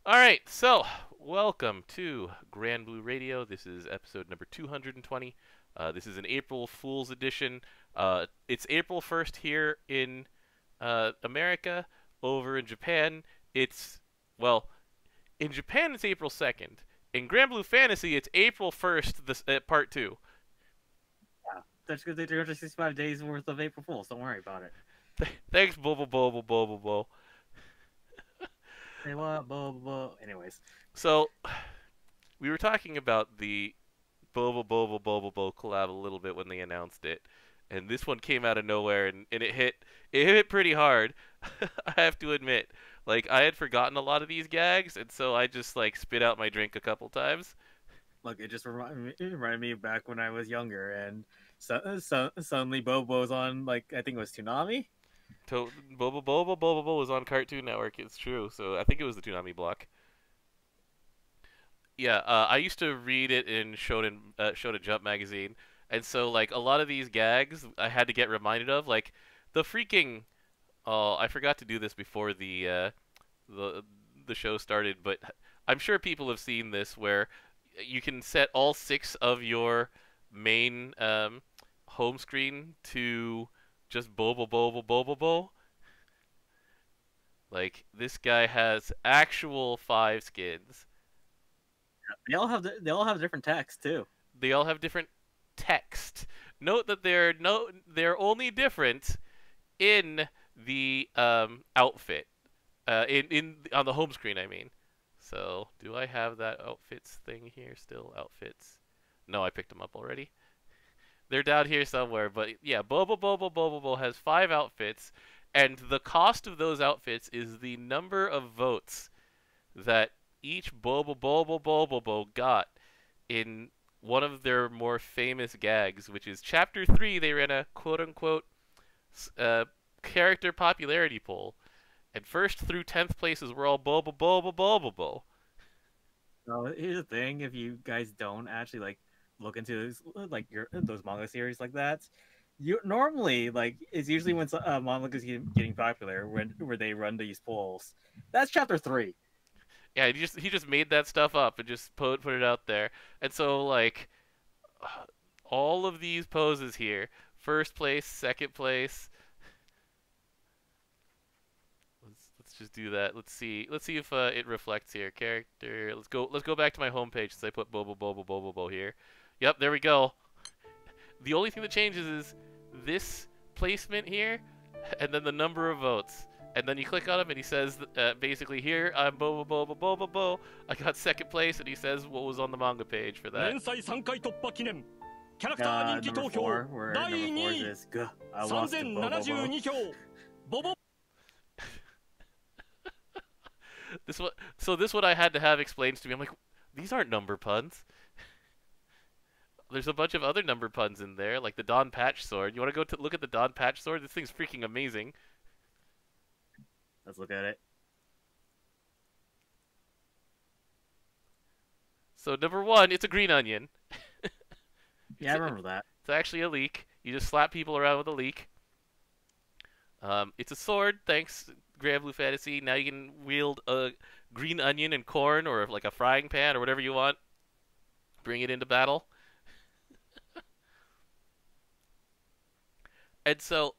All right, so welcome to Granblue Radio. This is episode number 220. This is an April Fool's edition. It's April 1st here in America. Over in Japan, it's, well, in Japan it's April 2nd. In Granblue Fantasy, it's April 1st, part 2. Yeah, that's because they 365 days worth of April Fools. Don't worry about it. Thanks, Bobobo-bo. Say what? Bo-bobo. Anyways, So, we were talking about the Bobobo-bo collab a little bit when they announced it, and this one came out of nowhere, and it hit pretty hard. I have to admit, like I had forgotten a lot of these gags, and so I just like spit out my drink a couple times. look, it just reminded me of back when I was younger, and suddenly Bobo's on, like, I think it was Toonami. Bobobo was on Cartoon Network. It's true. So I think it was the Toonami block. Yeah, I used to read it in Shonen Jump magazine, and so like a lot of these gags I had to get reminded of, like the freaking. Oh, I forgot to do this before the the show started, but I'm sure people have seen this where you can set all six of your main home screen to just Bobobo. Like this guy has actual five skins. They all have different text too. They all have different text. Note that they're only different in the outfit. In on the home screen, I mean. So, do I have that outfits thing here still? Outfits. No, I picked them up already. They're down here somewhere, but yeah, Bobo has five outfits, and the cost of those outfits is the number of votes that each Bobo got in one of their more famous gags, which is Chapter 3. They ran a quote unquote uh, character popularity poll, and first through 10th places were all Bobo. So here's the thing: if you guys don't actually like look into like your those manga series like that, you normally like it's usually when manga is getting popular when where they run these polls. That's chapter 3. Yeah, he just made that stuff up and just put it out there. And so like all of these poses here, first place, second place. Let's just do that. Let's see if it reflects here. Character. Let's go back to my homepage since I put Bobo here. Yep, there we go. The only thing that changes is this placement here, and then the number of votes. And then you click on him, and he says, basically, here, I'm Bobo. I got second place, and he says what was on the manga page for that. Number 4, where number 4 is I lost to Bobobo. This what I had to have explained to me. I'm like, these aren't number puns. There's a bunch of other number puns in there, like the Don Patch sword. You want to go look at the Don Patch sword? This thing's freaking amazing. Let's look at it. So number one, it's a green onion. Yeah, I remember that. It's actually a leek. You just slap people around with a leek. It's a sword, thanks Granblue Fantasy. Now you can wield a green onion and corn, or like a frying pan, or whatever you want. Bring it into battle. And so,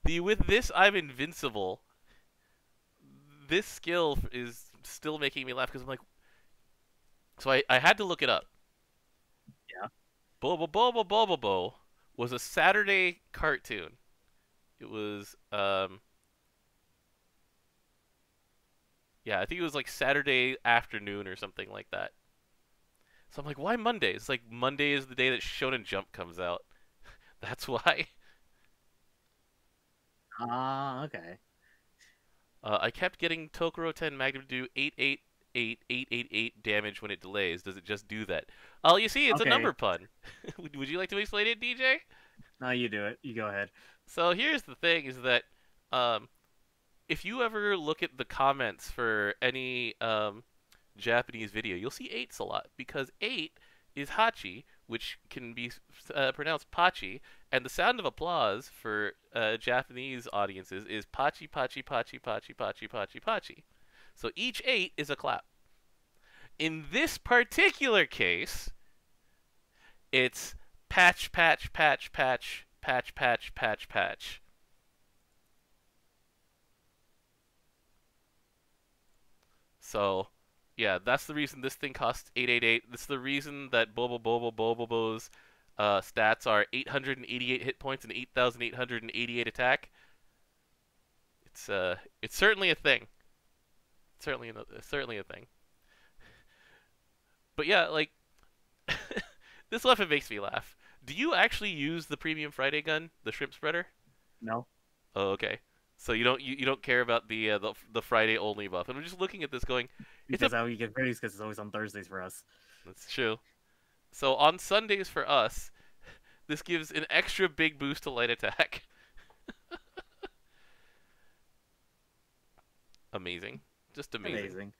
with this, I'm invincible. This skill is still making me laugh because I'm like, so I had to look it up. Yeah. Bobobo was a Saturday cartoon. It was yeah, I think it was like Saturday afternoon or something like that. So I'm like, why Monday? It's like Monday is the day that Shonen Jump comes out. That's why. Ah, okay. I kept getting Tokoro 10 Magnum to do 888 damage when it delays. Does it just do that? Oh, you see, it's a Okay. number pun. Would you like to explain it, DJ? No, you do it. You go ahead. So here's the thing: is that if you ever look at the comments for any Japanese video, you'll see eights a lot because eight is hachi, which can be pronounced pachi, and the sound of applause for Japanese audiences is pachi pachi pachi pachi pachi pachi pachi. So each 8 is a clap. In this particular case, it's patch, patch, patch, patch, patch, patch, patch, patch. So, yeah, that's the reason this thing costs 888. That's the reason that Bobobobo's stats are 888 hit points and 8,888 attack. It's certainly a thing. Certainly a thing. But yeah, like this weapon makes me laugh. Do you actually use the Premium Friday gun, the shrimp spreader? No, Oh, okay. So you don't care about the Friday only buff. And I'm just looking at this going, it's a because how we get praise because it's always on Thursdays for us. that's true. So on Sundays for us, this gives an extra big boost to light attack. Amazing. Just amazing. Amazing.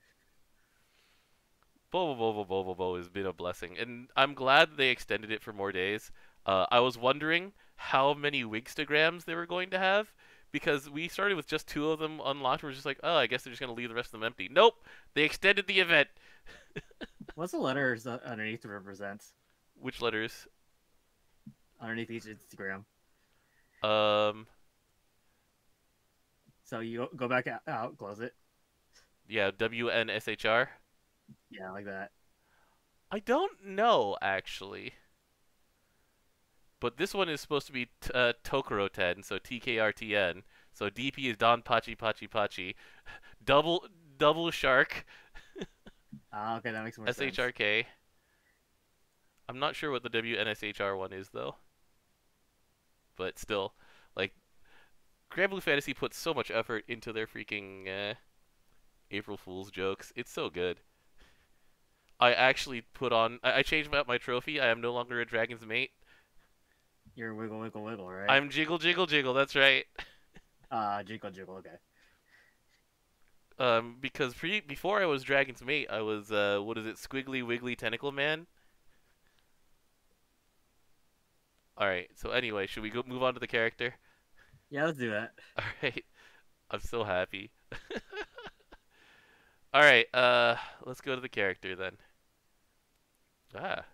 Bo has been a blessing, and I'm glad they extended it for more days. I was wondering how many Wigstagrams they were going to have, because we started with just 2 of them unlocked. We're just like, oh, I guess they're just going to leave the rest of them empty. Nope! They extended the event! What's the letters underneath to represent? Which letters? Underneath each Instagram. Um, So you go back out, close it. yeah, WNSHR. Yeah, like that. I don't know, actually. But this one is supposed to be Tokoro 10, so TKRTN. So DP is Don Pachi Pachi Pachi. Double Shark, Ah, okay, that makes more sense. SHRK. I'm not sure what the WNSHR one is, though. But still, like, Granblue Fantasy puts so much effort into their freaking April Fool's jokes. It's so good. I actually put on. I changed out my trophy. I am no longer a dragon's mate. You're wiggle, wiggle, wiggle, right? I'm jiggle, jiggle, jiggle. That's right. Jiggle, jiggle, okay. Because before I was dragon's mate, I was what is it? Squiggly Wiggly Tentacle Man. All right. So anyway, should we move on to the character? Yeah, let's do that. All right. I'm so happy. All right. Let's go to the character then. Ah.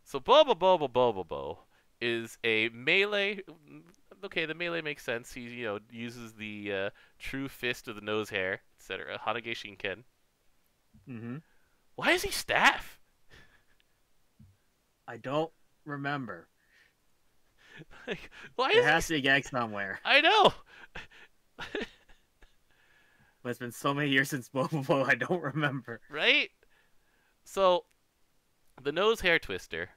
So Bobobo is a melee. Okay, the melee makes sense. He uses the true fist of the nose hair, etc. Hanage Shinken. Mm-hmm. Why is he staff? I don't remember. Like, why There is has he? to be a gag somewhere. I know. But it's been so many years since Bobobo, I don't remember. Right? So, the nose hair twister.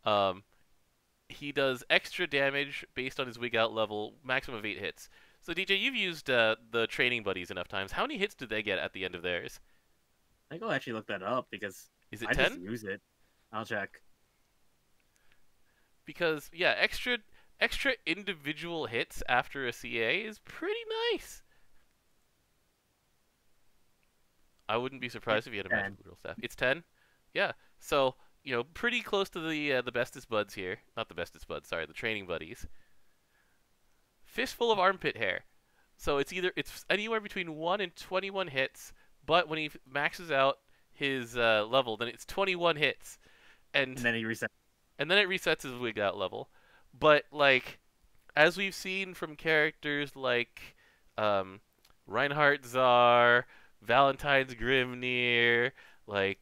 Um, he does extra damage based on his wig out level, maximum of 8 hits. So DJ, you've used the training buddies enough times. How many hits did they get at the end of theirs? I think I'll actually look that up because Is it I 10? just use it. I'll check. Because yeah, extra individual hits after a CA is pretty nice. I wouldn't be surprised if you had a magical girl staff. It's 10. Yeah. So pretty close to the bestest buds here. Not the bestest buds. Sorry, the training buddies. Fistful of armpit hair. So it's anywhere between 1 and 21 hits, but when he maxes out his level, then it's 21 hits, And then he resets. and then it resets his wig out level. But like, as we've seen from characters like Reinhardt Czar, Valentine's Grimnir, like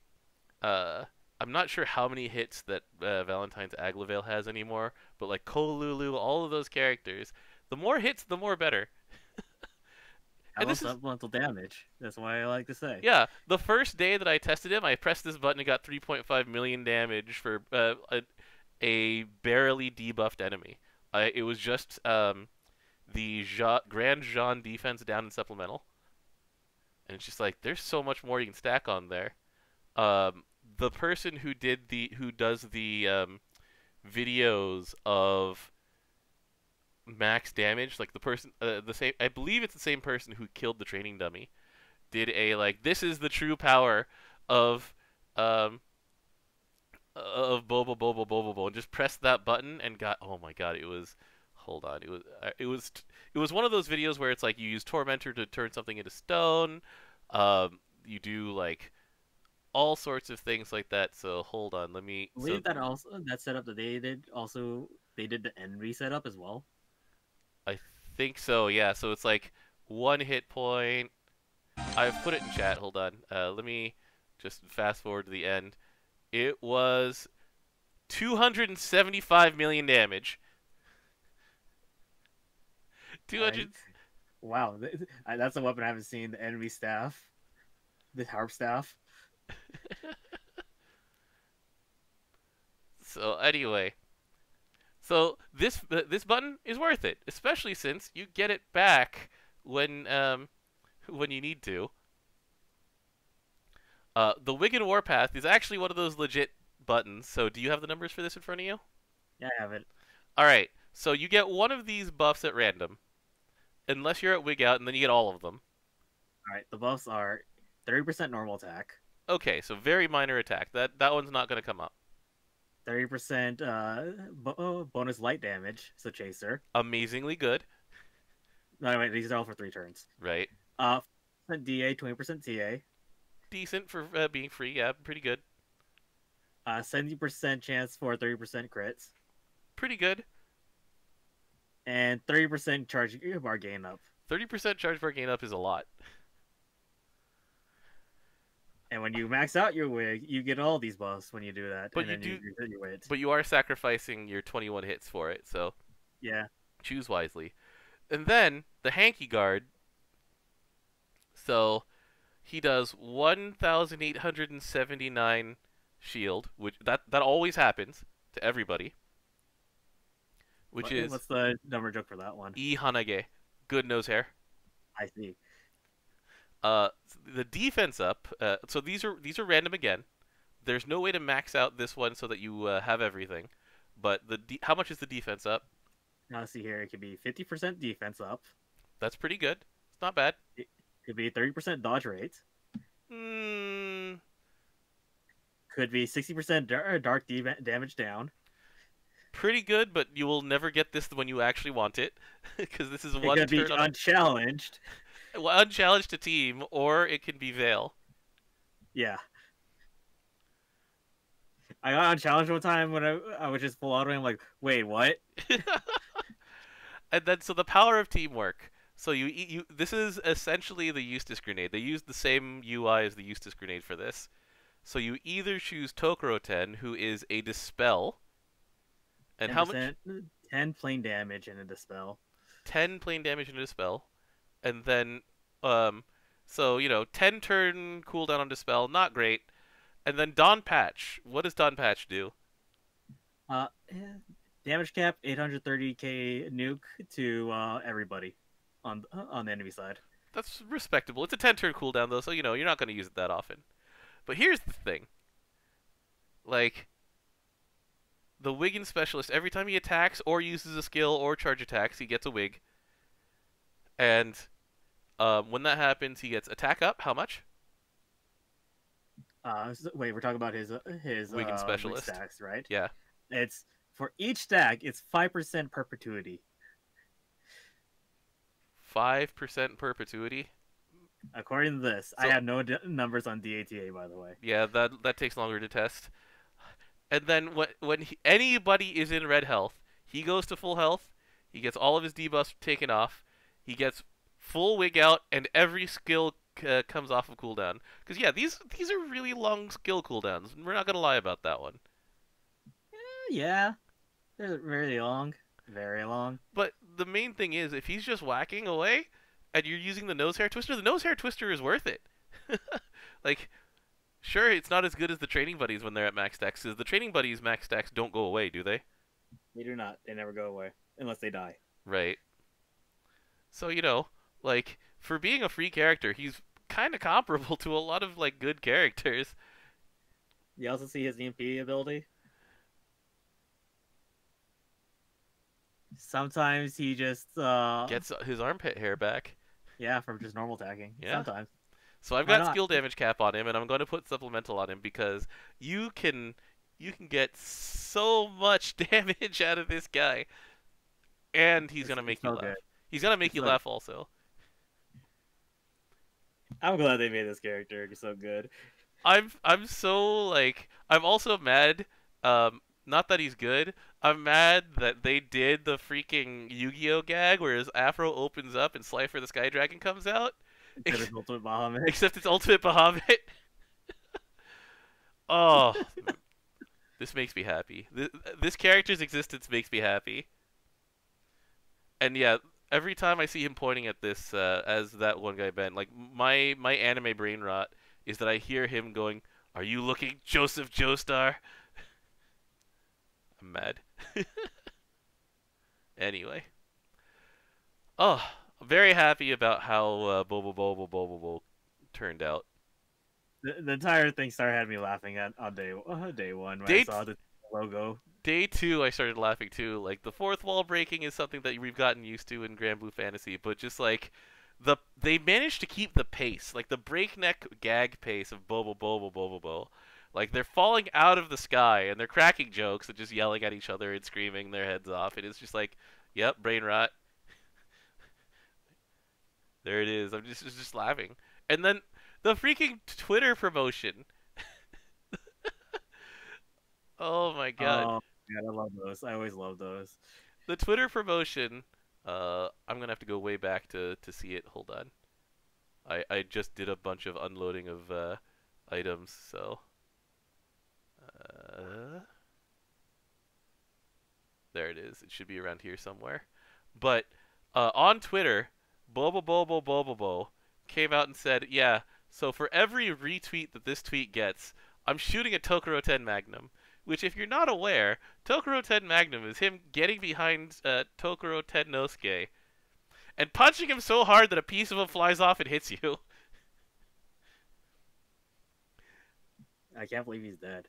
I'm not sure how many hits that Valentine's Aglavale has anymore, but like Kolulu, all of those characters, the more hits, the more better. I And love this is supplemental damage. That's why I like to say. yeah. The first day that I tested him, I pressed this button and got 3.5 million damage for a barely debuffed enemy. It was just the Grand Jean defense down in supplemental, and it's just like there's so much more you can stack on there. The person who does the videos of max damage, like the person the same, I believe it's the same person who killed the training dummy, did a like this is the true power of Bobobo and just pressed that button and got, oh my god, it was hold on. It was one of those videos where it's like you use Tormentor to turn something into stone. You do like all sorts of things like that. So hold on, let me. I So believe that also that setup that they did also they did the envy setup as well. I think so. Yeah. So it's like one hit point. I've put it in chat. Hold on. Let me just fast forward to the end. It was 275 million damage. I 200. wow, that's a weapon I haven't seen. The enemy staff, the harp staff. So anyway, so this button is worth it, especially since you get it back when you need to. The Wiggin Warpath is actually one of those legit buttons. So do you have the numbers for this in front of you? Yeah, I have it. All right. So you get one of these buffs at random, unless you're at Wig Out, and then you get all of them. All right, the buffs are 30% normal attack, Okay, so very minor attack. That one's not going to come up. 30% bonus light damage, so chaser. Amazingly good, No, wait, these are all for 3 turns. right? 10% DA, 20% TA, Decent for being free. Yeah, pretty good. 70% chance for 30% crits, Pretty good. and 30% charge bar gain up. 30% charge bar gain up is a lot. And when you max out your wig, you get all these buffs when you do that, But and you then do, you reset your wit. but you are sacrificing your 21 hits for it, so Yeah, choose wisely. And then the Hanky Guard. So he does 1,879 shield, which that always happens to everybody. Which is what's the number joke for that one? E Hanage, good nose hair. I see. The defense up. So these are random again. There's no way to max out this one so that you have everything. But how much is the defense up? Now see here, it could be 50% defense up. That's pretty good. It's not bad. It could be 30% dodge rate. Mm, Could be 60% dark damage down. pretty good, but you will never get this when you actually want it, because this is It one could be turn on unchallenged. unchallenged to team, or it can be Veil. Yeah. I got unchallenged one time when I was just full auto and I'm like, wait, what? And then so the power of teamwork. So you this is essentially the Eustace grenade. They used the same UI as the Eustace grenade for this. So you either choose Tokoroten, who is a dispel, and how much? 10 plain damage in a dispel. 10 plain damage into dispel, and then so 10 turn cooldown on dispel, not great. And then Dawn Patch. What does Dawn Patch do? Uh, damage cap 830k nuke to everybody on the enemy side. That's respectable. It's a 10 turn cooldown though, so you're not going to use it that often. But here's the thing. Like the Wiggin specialist, every time he attacks or uses a skill or charge attacks, he gets a wig. And when that happens, he gets attack up. How much? Wait, we're talking about his Wiggin wig specialist. stacks, right? Yeah. It's for each stack, it's 5% perpetuity. 5% perpetuity. According to this, So- I have no numbers on DATA, by the way. Yeah, that takes longer to test. And then when anybody is in red health, he goes to full health. He gets all of his debuffs taken off. He gets full wig out, and every skill comes off of cooldown. Because yeah, these are really long skill cooldowns. We're not gonna lie about that one. Yeah, they're very long, very long. But the main thing is, if he's just whacking away, and you're using the nose hair twister, the nose hair twister is worth it. Like, sure, it's not as good as the training buddies when they're at max stacks, because the training buddies max stacks don't go away, do they? They do not. They never go away unless they die. Right. So like for being a free character, he's kind of comparable to a lot of like good characters. You also see his EMP ability. Sometimes he just Gets his armpit hair back. yeah, from just normal attacking. Yeah. Sometimes. So I've Why got not? skill damage cap on him, and I'm going to put supplemental on him because you can get so much damage out of this guy. and he's gonna It's make you so good. laugh. He's gonna make It's you so. laugh also. I'm glad they made this character so good. I'm so like I'm also mad. Not that he's good. I'm mad that they did the freaking Yu-Gi-Oh gag where his afro opens up and Slifer the Sky Dragon comes out. Instead of Ultimate Bahamut. Except it's Ultimate Bahamut. Oh, this makes me happy. This character's existence makes me happy. And yeah, every time I see him pointing at this as that one guy Ben, like my anime brain rot is that I hear him going, "Are you looking Joseph Joestar?" I'm mad. Anyway, oh, I'm very happy about how Bobobo-bo turned out. The entire thing started had me laughing at on day one when I Day saw the logo. Day two, I started laughing too. Like the fourth wall breaking is something that we've gotten used to in Granblue Fantasy, but just like they managed to keep the pace, like the breakneck gag pace of Bobobo-bo. Like they're falling out of the sky and they're cracking jokes and just yelling at each other and screaming their heads off. And it's just like, yep, brain rot. There it is. I'm just laughing. And then the freaking Twitter promotion. Oh my god. Oh god, I love those. I always love those. The Twitter promotion. I'm gonna have to go way back to see it. Hold on. I just did a bunch of unloading of items, so there it is. It should be around here somewhere. But on Twitter, Bobobo came out and said, "Yeah, so for every retweet that this tweet gets, I'm shooting a Tokuro 10 Magnum." Which, if you're not aware, Tokuro 10 Magnum is him getting behind Tokuro Tennosuke and punching him so hard that a piece of him flies off and hits you. I can't believe he's dead.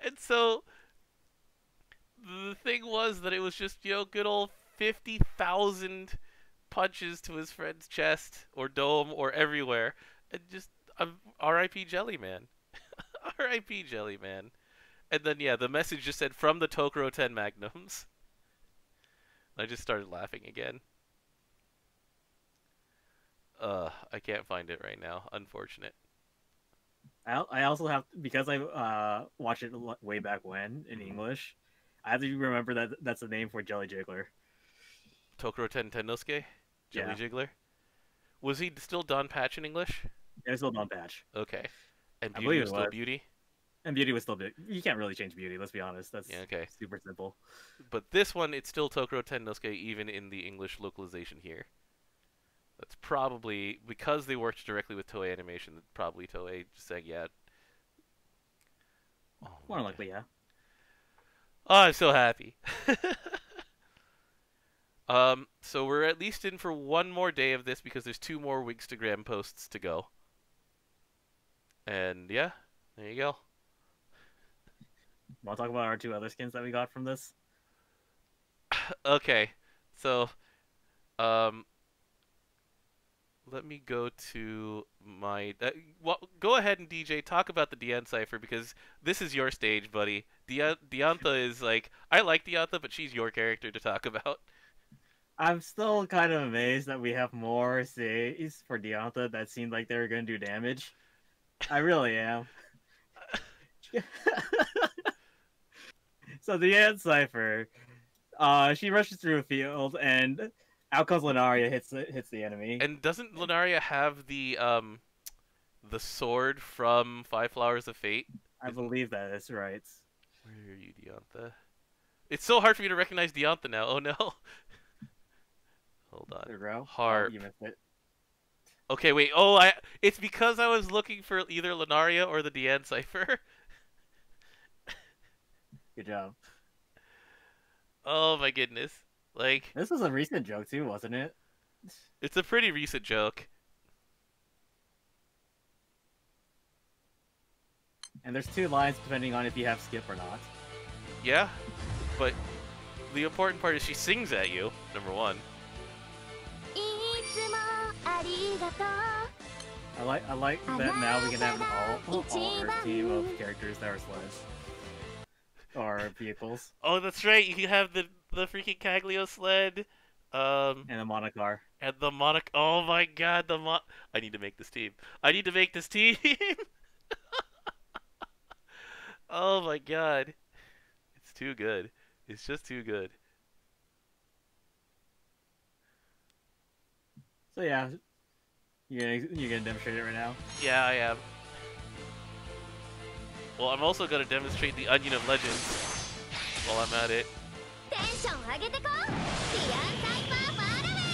And so the thing was that it was just, good old 50,000 punches to his friend's chest or dome or everywhere. And just, R.I.P. Jellyman. R.I.P. Jellyman. And then, yeah, the message just said, from the Tokuro 10 Magnums. I just started laughing again. I can't find it right now. Unfortunate. I also have, because I watched it way back when in English, I have to remember that that's the name for Jelly Jiggler. Tokuro 10 Tennosuke? Jelly Yeah. Jiggler? Was he still Don Patch in English? It was still Don Patch. Okay. And I Beauty believe was it still was. Beauty? And Beauty was still big. You can't really change Beauty, let's be honest. That's Yeah, okay. super simple. But this one, it's still Tokuro Tennosuke even in the English localization here. That's probably, because they worked directly with Toei Animation, probably Toei just saying, yeah. Oh, More likely, yeah. Oh, I'm so happy. So we're at least in for one more day of this because there's 2 more Wigstagram posts to go. And yeah, there you go. Want to talk about our 2 other skins that we got from this? Okay, so let me go to my. Well, go ahead and DJ talk about the Dian cipher because this is your stage, buddy. Diantha is like, I like Diantha, but she's your character to talk about. I'm still kind of amazed that we have more says for Diantha that seemed like they were going to do damage. I really am. So the Ant Cipher, she rushes through a field, and out comes Lunaria, hits the enemy. And doesn't Lunaria have the sword from Five Flowers of Fate? I believe that is right. Where are you, Diantha? It's so hard for me to recognize Diantha now. Oh no. Hold on. There we go. Harp. Oh, you missed it. Okay, wait. It's because I was looking for either Lunaria or the Dian cipher. Good job. Oh my goodness. Like, This was a recent joke too, wasn't it? it's a pretty recent joke. And there's 2 lines depending on if you have skip or not. Yeah, but the important part is she sings at you, number 1. I like that now we can have an all Earth team of characters that are Sledge. or vehicles Oh, that's right. You have the freaking Caglio sled, um, and a monocar. and the Monac. Oh my God, I need to make this team. I need to make this team. Oh my God, it's too good. It's just too good. So yeah, you're gonna demonstrate it right now. Yeah, I am. Well, I'm also gonna demonstrate the Onion of Legends while I'm at it. テンション上げてこディアンサイパーファーラウェ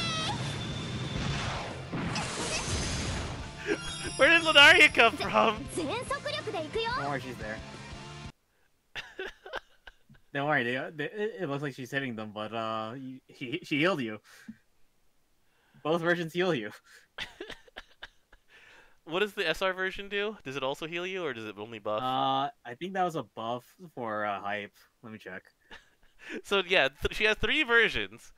イ Where did Lunaria come from? 全速力で行くよ Don't worry, she's there. Don't worry, it looks like she's hitting them, but she healed you. Both versions heal you. What does the SR version do? Does it also heal you, or does it only buff? I think that was a buff for hype. Let me check. So yeah, she has 3 versions,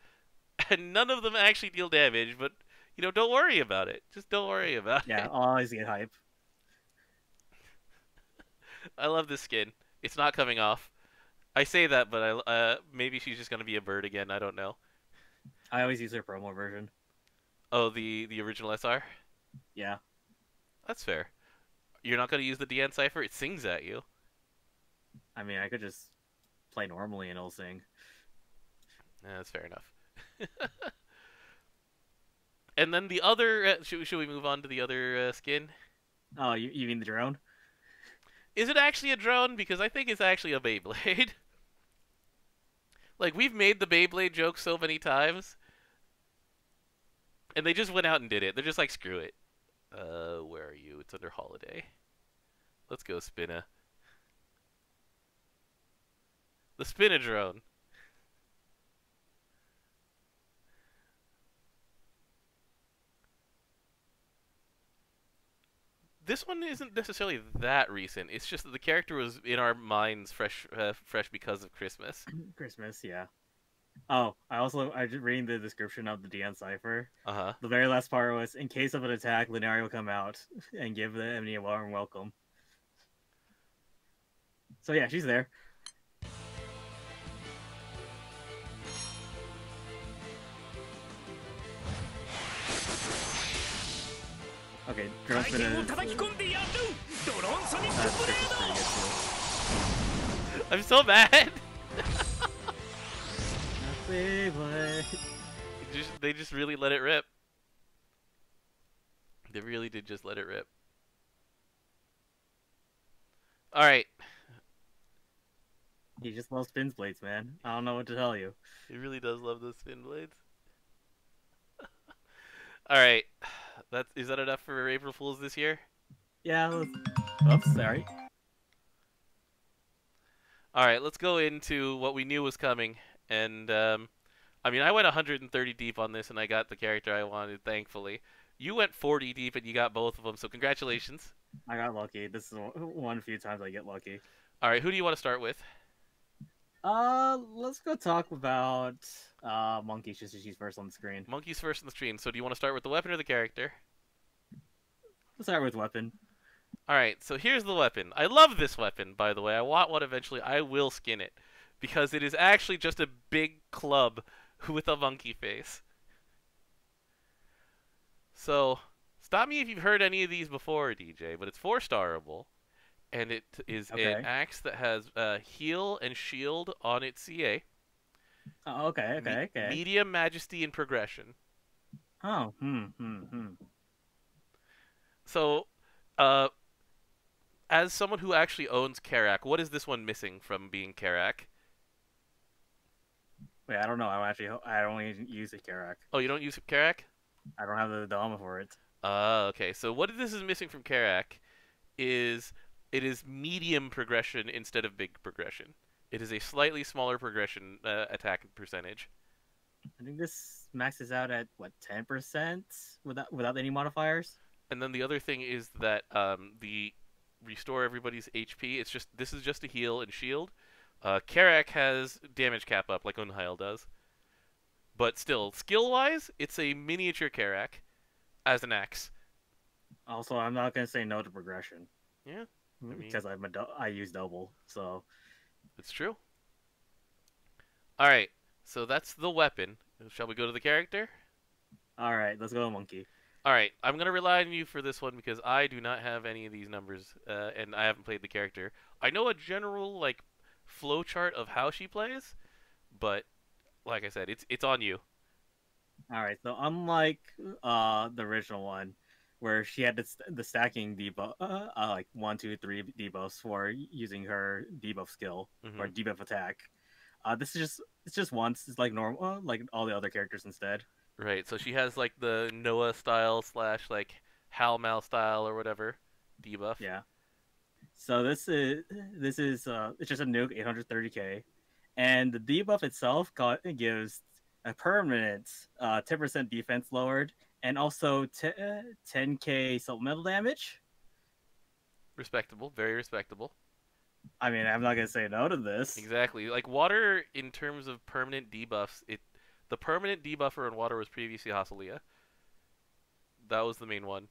and none of them actually deal damage. But don't worry about it. Just don't worry about Yeah, it. I'll always get hype. I love this skin. It's not coming off. I say that, but maybe she's just gonna be a bird again. I don't know. I always use her promo version. Oh, the original SR. Yeah. That's fair. You're not gonna use the DN cipher. It sings at you. I mean, I could just play normally and it'll sing. Yeah, that's fair enough. And then the other. Should we move on to the other skin? Oh, you mean the drone? Is it actually a drone? Because I think it's actually a Beyblade. Like, we've made the Beyblade joke so many times. And they just went out and did it. They're just like, screw it. Where are you? It's under holiday. Let's go, Spinna. The Spinna drone. This one isn't necessarily that recent. It's just that the character was in our minds fresh because of Christmas. Christmas, yeah. Oh, I just reading the description of the DN cipher. Uh-huh. The very last part was, in case of an attack, Lunaria will come out and give the enemy a warm welcome. So yeah, she's there. Okay, drone spin is... That's pretty good too. I'm so mad! They just really let it rip. They really did just let it rip. Alright. He just loves spin blades, man. I don't know what to tell you. He really does love those spin blades. Alright. Is that enough for April Fools this year? Yeah, oops, sorry. Alright, let's go into what we knew was coming. And, I mean, I went 130 deep on this and I got the character I wanted, thankfully. You went 40 deep and you got both of them, so congratulations. I got lucky. This is one of the few times I get lucky. Alright, who do you want to start with? Let's go talk about Monkey, since she's first on the screen. Monkey's first on the screen, so do you want to start with the weapon or the character? Let's start with weapon. Alright, so here's the weapon. I love this weapon, by the way. I want one eventually. I will skin it. Because it is actually just a big club with a monkey face. So, stop me if you've heard any of these before, DJ, but it's 4-starable. And it is an axe that has heal and shield on its CA. Oh, okay. Medium, majesty, and progression. Oh, So, as someone who actually owns Karak, what is this one missing from being Karak? Wait, I don't know. I don't even use the Karak. Oh, you don't use Karak? I don't have the Dama for it. Okay. So what this is missing from Karak is it is medium progression instead of big progression. It is a slightly smaller progression attack percentage. I think this maxes out at what, 10% without any modifiers. And then the other thing is that the restore everybody's HP. This is just a heal and shield. Karak has damage cap up like Unheil does. But still, skill-wise, it's a miniature Karak as an axe. Also, I'm not gonna say no to progression. Yeah, because I use double. So It's true. All right. So that's the weapon. Shall we go to the character? All right, let's go to monkey. All right. I'm gonna rely on you for this one because I do not have any of these numbers, and I haven't played the character. I know a general like flow chart of how she plays, but like I said, it's on you. All right, so unlike the original one, where she had the stacking debuff, like 1, 2, 3 debuffs for using her debuff skill or Hmm. debuff attack, this is just once. It's like normal, like all the other characters instead. Right. So she has like the Noah style slash like Hal Mal style or whatever debuff. Yeah. So this is it's just a nuke 830k, and the debuff itself gives a permanent 10% defense lowered, and also 10k supplemental damage. Respectable. Very respectable. I mean, I'm not gonna say no to this. Exactly. Like water in terms of permanent debuffs, the permanent debuffer in water was previously Hasalia. That was the main one.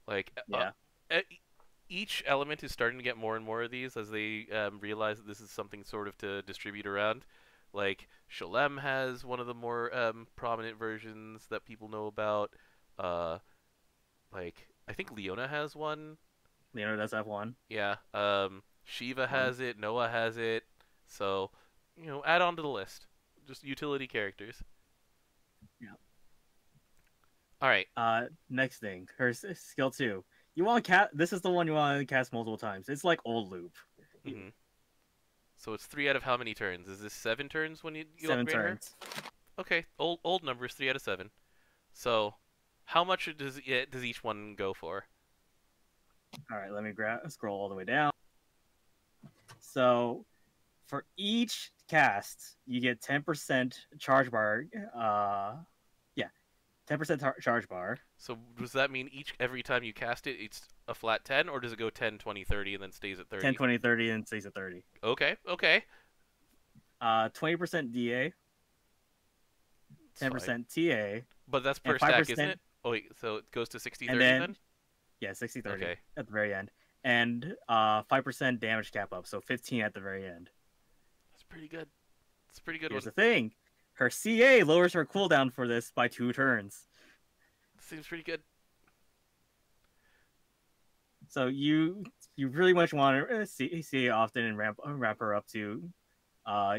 Like Yeah, each element is starting to get more and more of these as they realize that this is something sort of to distribute around. Like Shalem has one of the more prominent versions that people know about. Uh, like I think Leona has one. Leonardo does have one. Yeah. Shiva One. has it. Noah has it. So, add on to the list. Just utility characters. Yeah. All right. Next thing, her skill 2. You want to cast. This is the one you want to cast multiple times. It's like old loop. Hmm. So it's 3 out of how many turns? Is this 7 turns when you 7 upgrade her? turns. Okay, old numbers, 3 out of 7. So, how much does each one go for? All right, let me scroll all the way down. So for each cast, you get 10% charge bar. Yeah, 10% charge bar. So does that mean every time you cast it, it's a flat 10, or does it go 10, 20, 30, and then stays at 10, 30? 20, 30, and stays at 30. Okay, okay, 20% DA, it's fine. 10% TA, But that's and per stack, isn't 5%. it? Oh wait, so it goes to 60, And 30 then then? yeah, 60, 30 Okay, at the very end, and 5% damage cap up, so 15 at the very end. that's pretty good. It's a pretty good Here's one. the thing: her CA lowers her cooldown for this by 2 turns. Seems pretty good. So you really much want to see often and ramp her up to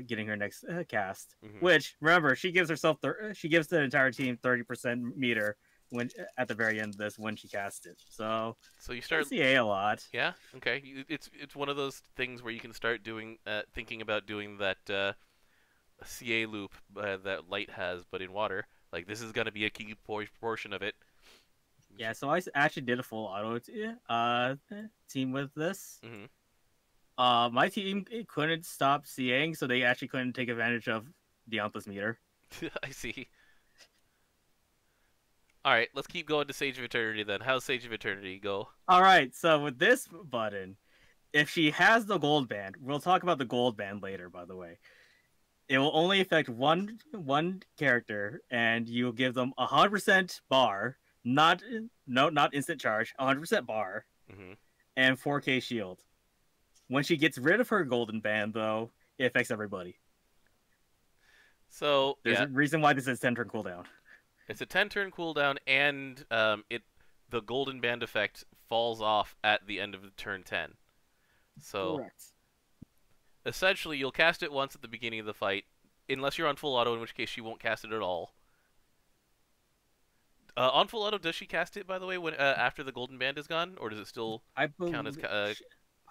getting her next cast. Hmm. Which remember, she gives herself she gives the entire team 30% meter when at the very end of this when she casts it. So So you start, CA a lot. yeah, okay. It's one of those things where you can start thinking about doing that CA loop that light has, but in water. Like this is gonna be a key portion of it. Yeah, so I actually did a full auto team with this. Hmm. My team couldn't stop CAing, so they actually couldn't take advantage of Dianthus meter. I see. All right, let's keep going to Sage of Eternity then. How's Sage of Eternity go? All right, so with this button, if she has the gold band, we'll talk about the gold band later, by the way. It will only affect one character, and you'll give them 100% bar, not instant charge, 100% bar, Hmm. and 4K shield. When she gets rid of her golden band, though, it affects everybody. So There's yeah, a reason why this is 10 turn cooldown. it's a 10-turn cooldown, and the golden band effect falls off at the end of turn 10. So Correct. essentially, you'll cast it once at the beginning of the fight, unless you're on full auto, in which case she won't cast it at all. On full auto, does she cast it, by the way, when after the golden band is gone, or does it still I count as? believe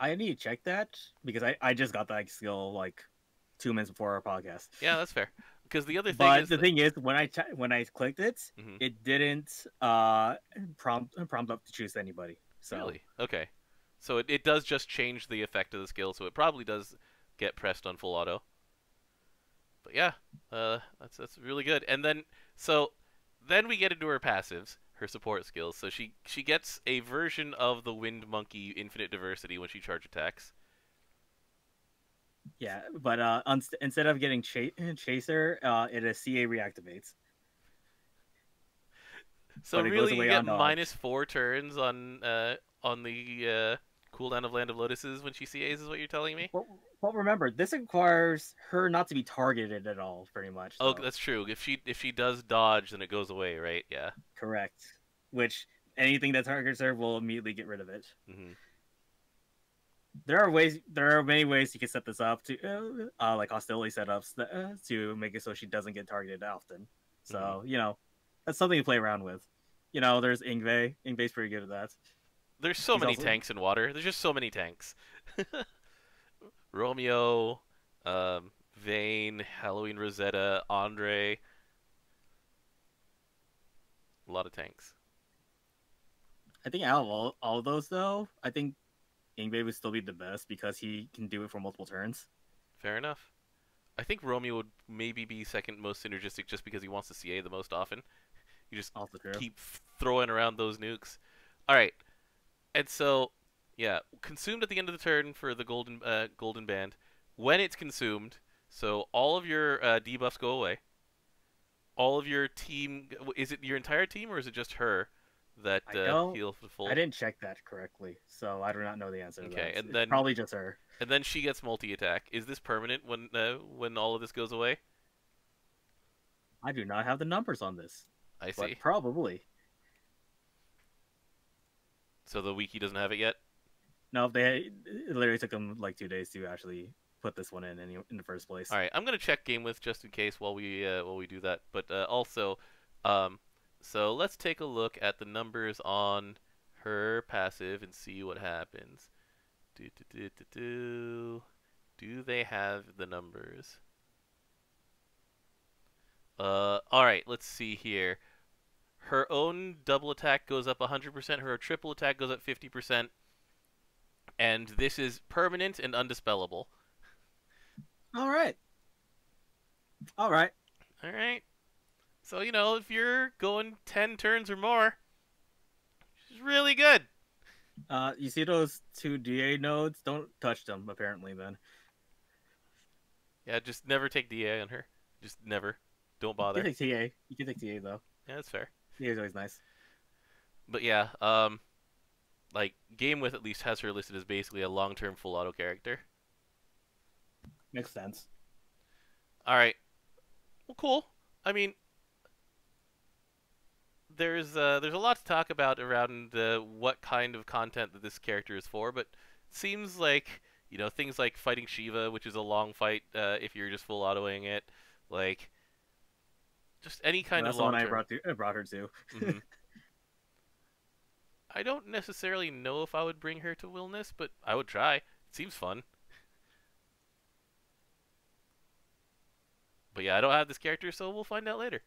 I need to check that because I just got that skill like 2 minutes before our podcast. Yeah, that's fair. Because the other thing But is, the thing is, when I clicked it, Mhm. it didn't prompt up to choose anybody. So Really? Okay. So it does just change the effect of the skill, so it probably does get pressed on full auto. But yeah, that's really good. And then we get into her passives, her support skills. So she gets a version of the Wind Monkey Infinite Diversity when she charge attacks. yeah, but instead of getting chaser, it is CA reactivates. So But it goes really, you away get on dodge. -4 turns on the cooldown of Land of Lotuses when she CAs is what you're telling me? Well, remember, this requires her not to be targeted at all, pretty much. Oh, Though. that's true. If she does dodge, then it goes away, right? Yeah. Correct. Which anything that targets her will immediately get rid of it. Hmm. There are many ways you can set this up to, like hostility setups to make it so she doesn't get targeted often. So that's something to play around with. There's Ingve. Ingve's pretty good at that. There's so He's many also tanks in water. There's just so many tanks. Romeo, Vayne, Halloween Rosetta, Andre. A lot of tanks. I think out of all of those though, I think Ingve would still be the best because he can do it for multiple turns. Fair enough. I think Romeo would maybe be second most synergistic just because he wants to CA the most often. You just Also true. keep throwing around those nukes. All right, and so yeah, consumed at the end of the turn for the golden band. When it's consumed, so all of your debuffs go away. All of your team, is it your entire team or is it just her that heals the full? I didn't check that correctly, so I do not know the answer. Okay, to that. and It's then probably just her. And then she gets multi-attack. Is this permanent when all of this goes away? I do not have the numbers on this. I see. But probably. So the wiki doesn't have it yet? No, it literally took them like 2 days to actually put this one in the first place. All right, I'm gonna check game with just in case while we do that. But also, so let's take a look at the numbers on her passive and see what happens. Do they have the numbers? All right, let's see here. Her own double attack goes up 100%. Her triple attack goes up 50%. And this is permanent and undispellable. All right. All right. All right. So, if you're going 10 turns or more, she's really good. You see those 2 DA nodes? Don't touch them, apparently, then. Yeah, just never take DA on her. Just never. Don't bother. You can take TA. You can take TA, though. Yeah, that's fair. TA is always nice. But yeah, like, Game With at least has her listed as basically a long-term full auto character. Makes sense. Alright. Well, cool. I mean, there's a lot to talk about around what kind of content that this character is for, but it seems like, things like fighting Shiva, which is a long fight if you're just full autoing it, like, just any kind of long term. That's the one I brought her to. Mm-hmm. I don't necessarily know if I would bring her to Willness, but I would try. It seems fun. But yeah, I don't have this character, so we'll find out later.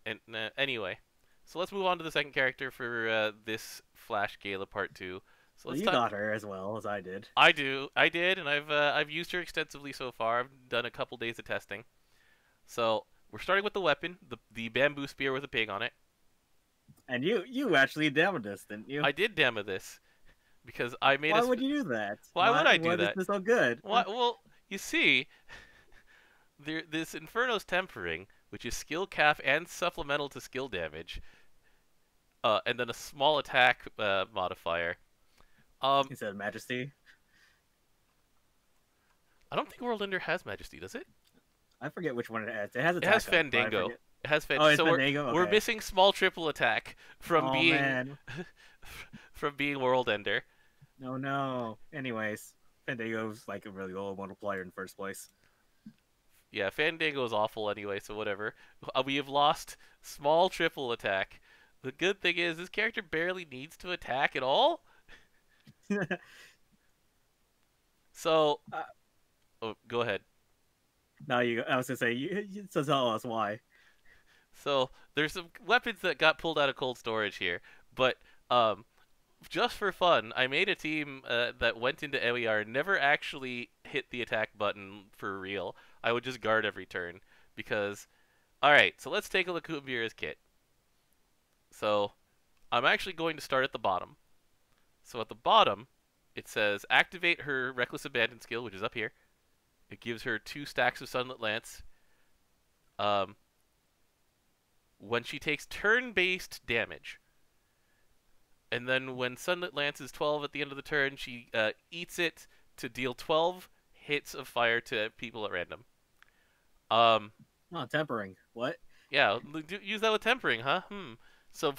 And anyway, so let's move on to the second character for this Flash Gala Part 2. So You got her as well as I did. I did, and I've used her extensively so far. I've done a couple days of testing. So we're starting with the weapon, the bamboo spear with a pig on it. And you actually demoed this, didn't you? I did demo this because I made. Why would you do that? Why would I do that? Why is this so good? Well, you see, this Inferno's Tempering, which is skill cap and supplemental to skill damage, and then a small attack modifier. Instead of Majesty. I don't think World Ender has Majesty, does it? I forget which one it has. It has It has Fandango. It has Fandango. Oh, so Fandango? we're Okay. missing small triple attack from being Man. from being World Ender. No. Anyways, Fandango's like a really low multiplier in first place. Yeah, Fandango is awful anyway, so whatever. We have lost small triple attack. The good thing is this character barely needs to attack at all. So, go ahead. No, I was gonna say so tell us why. So there's some weapons that got pulled out of cold storage here, but just for fun, I made a team that went into LER and never actually hit the attack button for real. I would just guard every turn because, all right. So let's take a look at Kumbhira's kit. So I'm actually going to start at the bottom. So at the bottom, it says activate her Reckless Abandon skill, which is up here. It gives her 2 stacks of Sunlit Lance. When she takes turn-based damage, And then when Sunlit Lance is 12 at the end of the turn, she eats it to deal 12 hits of fire to people at random. Um, Oh, tempering. What? yeah, use that with tempering, huh? So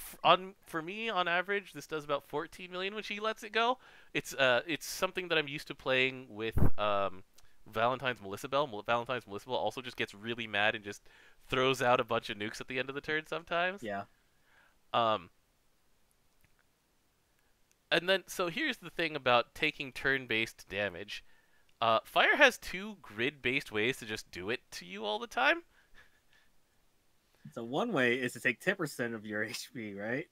for me, on average, this does about 14 million when she lets it go. It's something that I'm used to playing with Valentine's Melissa Bell. Valentine's Melissa Bell also just gets really mad and just throws out a bunch of nukes at the end of the turn sometimes. Yeah. Um, and then so here's the thing about taking turn-based damage. Fire has two grid-based ways to just do it to you all the time. So one way is to take 10% of your HP, right?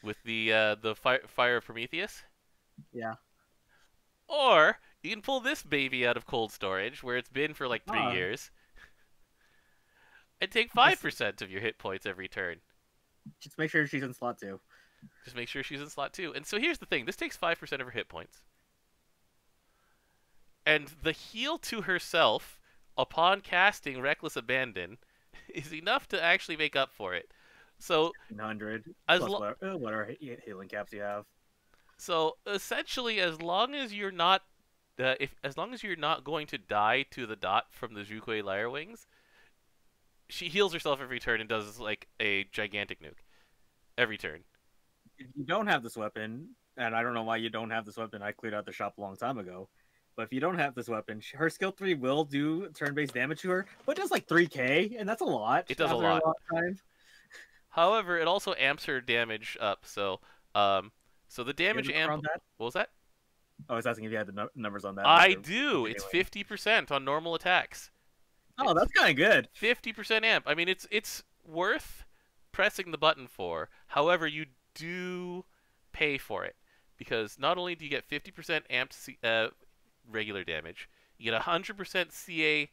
With the fire of Prometheus. Yeah. Or you can pull this baby out of cold storage, where it's been for like 3 years, and take 5% of your hit points every turn. Just make sure she's in slot 2. Just make sure she's in slot 2. And so here's the thing: this takes 5% of her hit points, and the heal to herself upon casting Reckless Abandon is enough to actually make up for it. So 100 as plus whatever healing caps you have. So essentially, as long as you're not, as long as you're not going to die to the dot from the Zhukui Lyre Wings, she heals herself every turn and does like a gigantic nuke every turn. If you don't have this weapon, and I don't know why you don't have this weapon, I cleared out the shop a long time ago. But if you don't have this weapon, her skill 3 will do turn-based damage to her, but just like 3k, and that's a lot. It does a lot. Of time. However, it also amps her damage up. So the damage amp. What was that? I was asking if you had the numbers on that. I do. It's 50% on normal attacks. Oh, that's kind of good. 50% amp. I mean, it's worth pressing the button for. However, you do pay for it because not only do you get 50% amped regular damage, you get 100% CA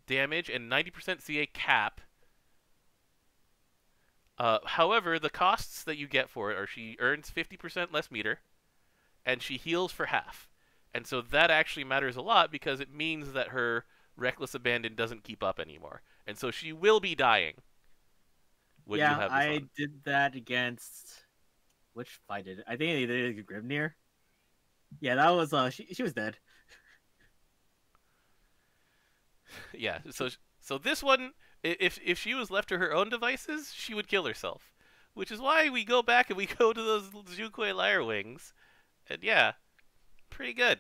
damage and 90% CA cap. However, the costs that you get for it are she earns 50% less meter, and she heals for half. And so that actually matters a lot because it means that her Reckless Abandon doesn't keep up anymore. And so she will be dying when you have this I on. did that against... Which fight did it? I think they did it Grimnir. Yeah, that was... She was dead. Yeah, so this one... If she was left to her own devices, she would kill herself. Which is why we go back and we go to those Zhukui Lyre Wings. And yeah, pretty good.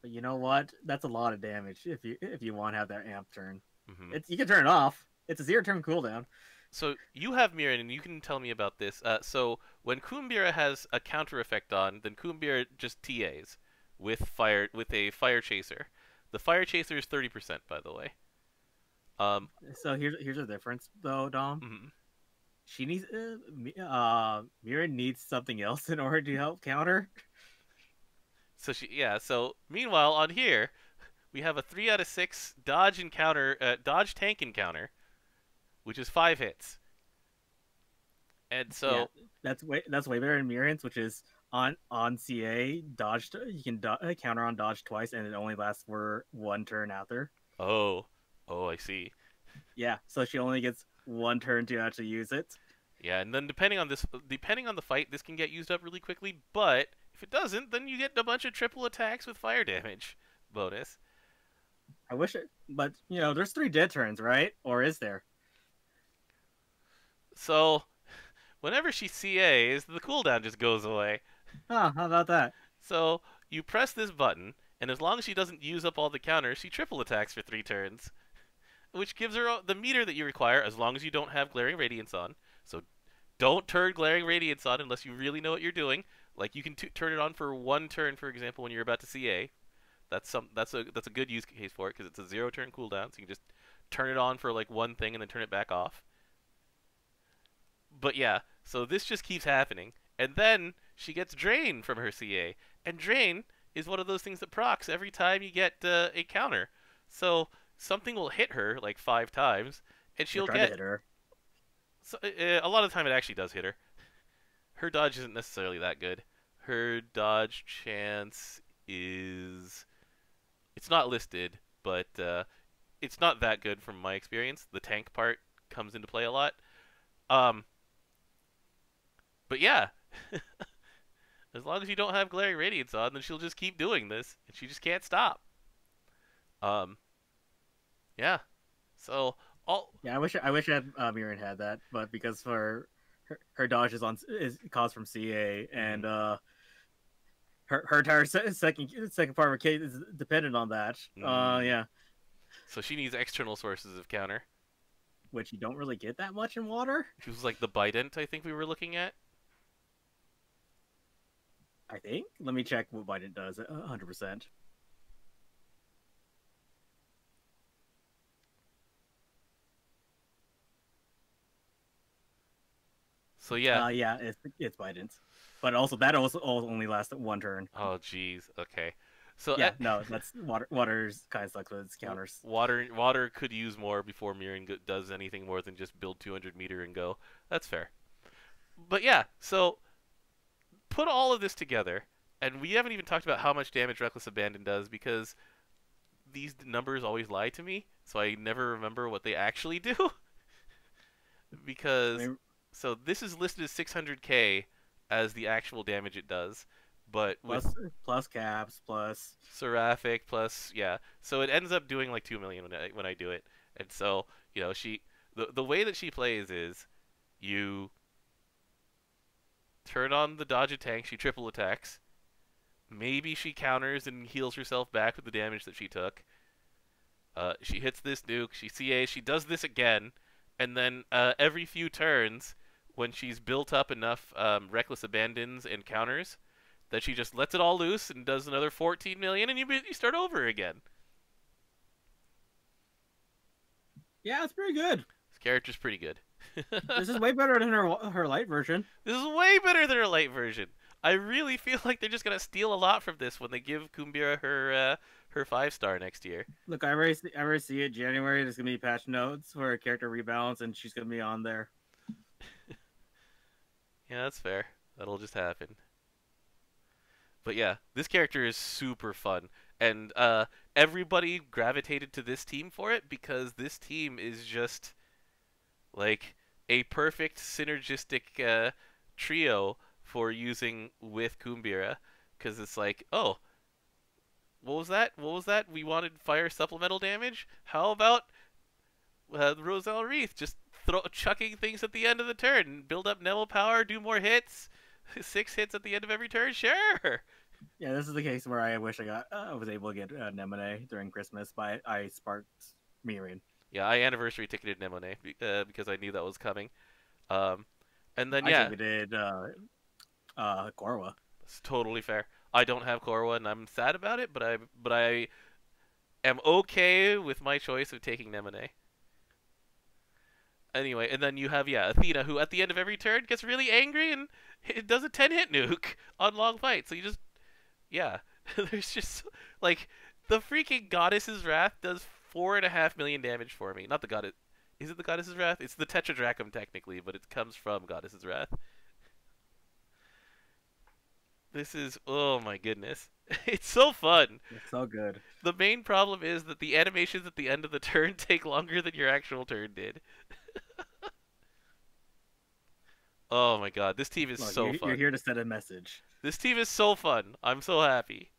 But you know what? That's a lot of damage if you want to have that amp turn. Mm-hmm. You can turn it off. It's a 0-turn cooldown. So you have Mirren, and you can tell me about this. So when Kumbhira has a counter effect on, then Kumbhira just TAs with a fire chaser. The fire chaser is 30%, by the way. So here's the difference, though, Dom. Mm-hmm. She needs Mirren needs something else in order to help counter. So meanwhile on here, we have a 3 out of 6 dodge tank encounter, which is 5 hits. And so that's way better than Mirren's, which is on CA dodge. You can counter on dodge twice, and it only lasts for 1 turn after. Oh, I see. Yeah, so she only gets 1 turn to actually use it. Yeah, and then depending on the fight, this can get used up really quickly. But if it doesn't, then you get a bunch of triple attacks with fire damage bonus. I wish it, but there's 3 dead turns, right? Or is there? So, whenever she CAs, the cooldown just goes away. How about that? So you press this button, and as long as she doesn't use up all the counters, she triple attacks for 3 turns. Which gives her the meter that you require as long as you don't have Glaring Radiance on. So don't turn Glaring Radiance on unless you really know what you're doing. Like you can turn it on for 1 turn, for example, when you're about to CA. That's a good use case for it because it's a 0-turn cooldown, so you can just turn it on for like 1 thing and then turn it back off. But yeah, so this just keeps happening. And then she gets Drain from her CA. And Drain is one of those things that procs every time you get a counter. So something will hit her like 5 times, and she'll get... to hit her. So, a lot of the time it actually does hit her. Her dodge isn't necessarily that good. Her dodge chance is... It's not listed, but it's not that good from my experience. The tank part comes into play a lot. But yeah, As long as you don't have glaring radiance on, then she'll just keep doing this, and she just can't stop. Um, yeah. So all Yeah, I wish I had Miriam had that, but because for her dodge is caused from CA, and her entire second part of her kit is dependent on that. Yeah, so she needs external sources of counter. which you don't really get that much in water. She was like the Bident, I think we were looking at. I think. Let me check what Biden does. 100%. So yeah. Yeah, it's Biden's, but also that also only lasts one turn. Oh jeez. Okay. So Yeah, no, that's water. Water's kind of sucks with its counters. water could use more before Mirren does anything more than just build 200-meter and go. That's fair. But yeah, so put all of this together, and we haven't even talked about how much damage Reckless Abandon does because these numbers always lie to me, so I never remember what they actually do. Because so this is listed as 600k as the actual damage it does, but with plus caps plus Seraphic plus yeah, so it ends up doing like 2 million when I do it. And so the way that she plays is you turn on the dodge tank, she triple attacks. Maybe she counters and heals herself back with the damage that she took. She hits this nuke, she CAs, she does this again, and then every few turns, when she's built up enough Reckless Abandons and counters, that she just lets it all loose and does another 14 million, and you start over again. Yeah, it's pretty good. This character's pretty good. This is way better than her light version. This is way better than her light version. I really feel like they're just gonna steal a lot from this when they give Kumbhira her 5-star next year. Look, I already see it. January, there's gonna be patch notes for a character rebalance, and she's gonna be on there. Yeah, that's fair. That'll just happen. But yeah, this character is super fun, and everybody gravitated to this team for it because this team is just like a perfect synergistic trio for using with Kumbhira, because it's like, oh, what was that? What was that? We wanted fire supplemental damage. How about Roselle Wreath just chucking things at the end of the turn, build up Nemo power, do more hits, 6 hits at the end of every turn. Sure. Yeah, this is the case where I wish I was able to get Nemone during Christmas, but I sparked Miriam. Yeah, I anniversary ticketed Nemone because I knew that was coming. And then I yeah, ticketed Korwa. it's totally fair. I don't have Korwa, and I'm sad about it, but I am okay with my choice of taking Nemone. Anyway, and then you have Athena, who at the end of every turn gets really angry and it does a 10-hit nuke on long fight. So you just there's just like the freaking Goddess's Wrath does 4.5 million damage for me. Not the goddess. Is it the Goddess's Wrath? It's the Tetradrachum technically, but it comes from Goddess's Wrath. This is, oh my goodness. It's so fun. It's so good. The main problem is that the animations at the end of the turn take longer than your actual turn did. Oh my god, this team is so fun. You're here to send a message. This team is so fun. I'm so happy.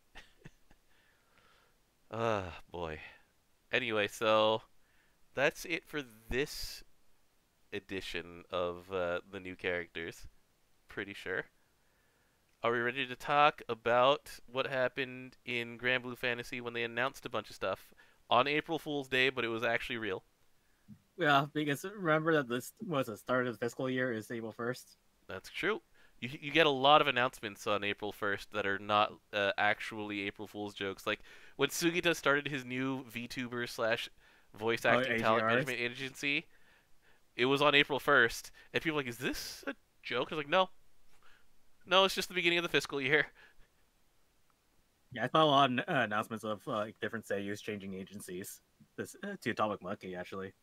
Boy. Anyway, so that's it for this edition of the new characters. Pretty sure. Are we ready to talk about what happened in Granblue Fantasy when they announced a bunch of stuff on April Fool's Day, but it was actually real? Yeah, because remember that this was the start of the fiscal year is April 1st. That's true. You get a lot of announcements on April 1st that are not actually April Fool's jokes. Like when Sugita started his new VTuber / voice acting talent management agency, it was on April 1st, and people were like, "Is this a joke?" I was like, "No, it's just the beginning of the fiscal year." Yeah, I saw a lot of announcements of different seiyus changing agencies. This to Atomic Monkey actually.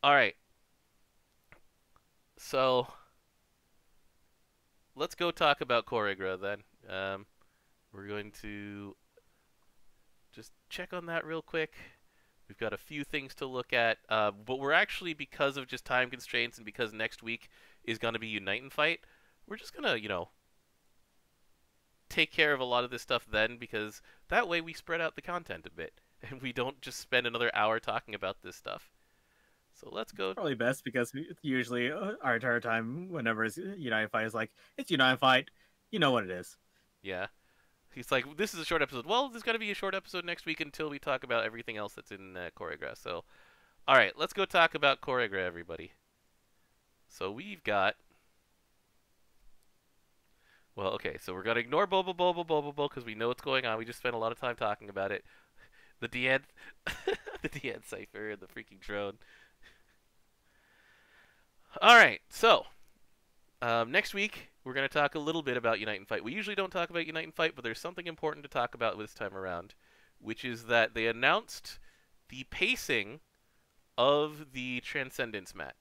All right. So let's go talk about Choregra then. We're going to just check on that real quick. We've got a few things to look at, but we're actually, because of just time constraints and because next week is going to be Unite and Fight, we're just gonna, take care of a lot of this stuff then, because that way we spread out the content a bit and we don't just spend another hour talking about this stuff. So let's go. Probably best because usually our entire time, whenever it's United Fight, is like, it's United Fight. You know what it is. Yeah. He's like, this is a short episode. Well, there's got to be a short episode next week until we talk about everything else that's in Choreograph. So, all right, let's go talk about Choreograph, everybody. So we've got. Well, okay, so we're going to ignore Bobobo-bo because we know what's going on. We just spent a lot of time talking about it. The Deanne, the Deanne Cypher and the freaking drone. All right, so next week we're going to talk a little bit about Unite and Fight. We usually don't talk about Unite and Fight, but there's something important to talk about this time around, which is that they announced the pacing of the Transcendence mat.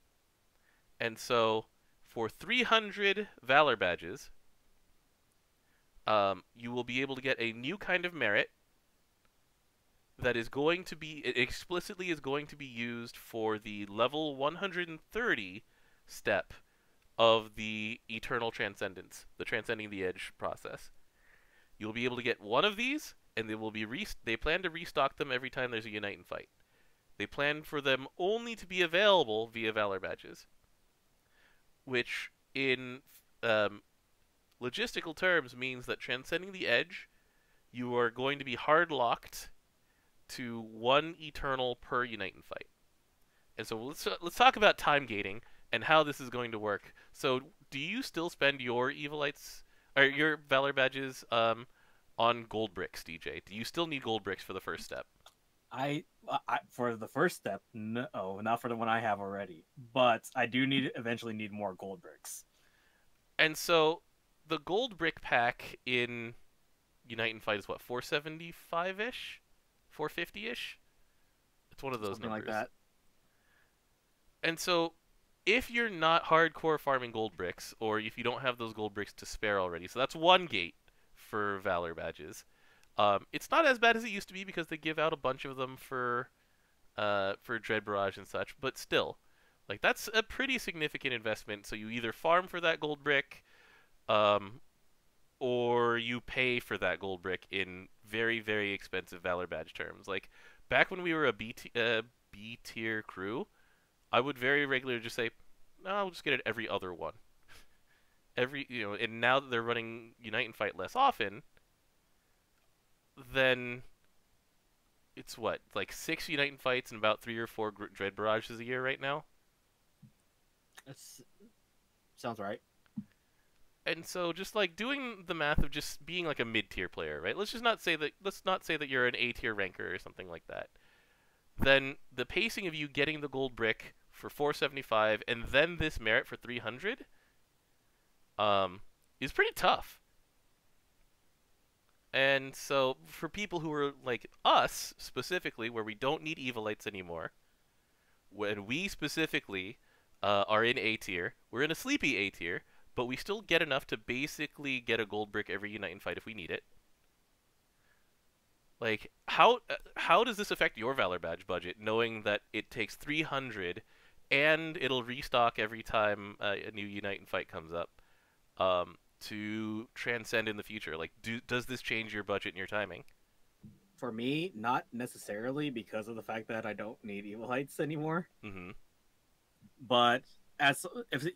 And so for 300 Valor badges, you will be able to get a new kind of merit that is going to be, explicitly is going to be used for the level 130 step of the Eternal Transcendence, the Transcending the Edge process. You'll be able to get one of these, and they will be they plan to restock them every time there's a Unite and Fight. They plan for them only to be available via Valor badges, which in logistical terms means that Transcending the Edge, you are going to be hard locked to one Eternal per Unite and Fight. And so let's talk about time gating and how this is going to work. So, do you still spend your Evilites or your Valor badges on gold bricks, DJ? Do you still need gold bricks for the first step? I for the first step, no, not for the one I have already. But I do eventually need more gold bricks. And so, the gold brick pack in Unite and Fight is what, 475-ish? 450-ish? It's one of those Something numbers. like that. And so, if you're not hardcore farming gold bricks, or if you don't have those gold bricks to spare already, so that's one gate for Valor badges. It's not as bad as it used to be because they give out a bunch of them for Dread Barrage and such, but still, like, that's a pretty significant investment. So you either farm for that gold brick, or you pay for that gold brick in very, very expensive Valor badge terms. Like, back when we were a B tier crew, I would very regularly just say, no, I'll just get it every other one. And now that they're running Unite and Fight less often, then it's what, like 6 Unite and Fights and about 3 or 4 Dread Barrages a year right now? Sounds right. And so just like doing the math of just being like a mid-tier player, right? Let's not say that you're an A-tier ranker or something like that. Then the pacing of you getting the gold brick for 475 and then this merit for 300 is pretty tough. And so for people who are like us specifically, where we don't need Evilites anymore, when we specifically are in A tier, we're in a sleepy A tier, but we still get enough to basically get a gold brick every Unite and Fight if we need it. Like, how does this affect your Valor badge budget, knowing that it takes 300 and it'll restock every time a new Unite and Fight comes up to transcend in the future? Like, does this change your budget and your timing? For me, not necessarily because of the fact that I don't need Evilites anymore. Mm-hmm. But if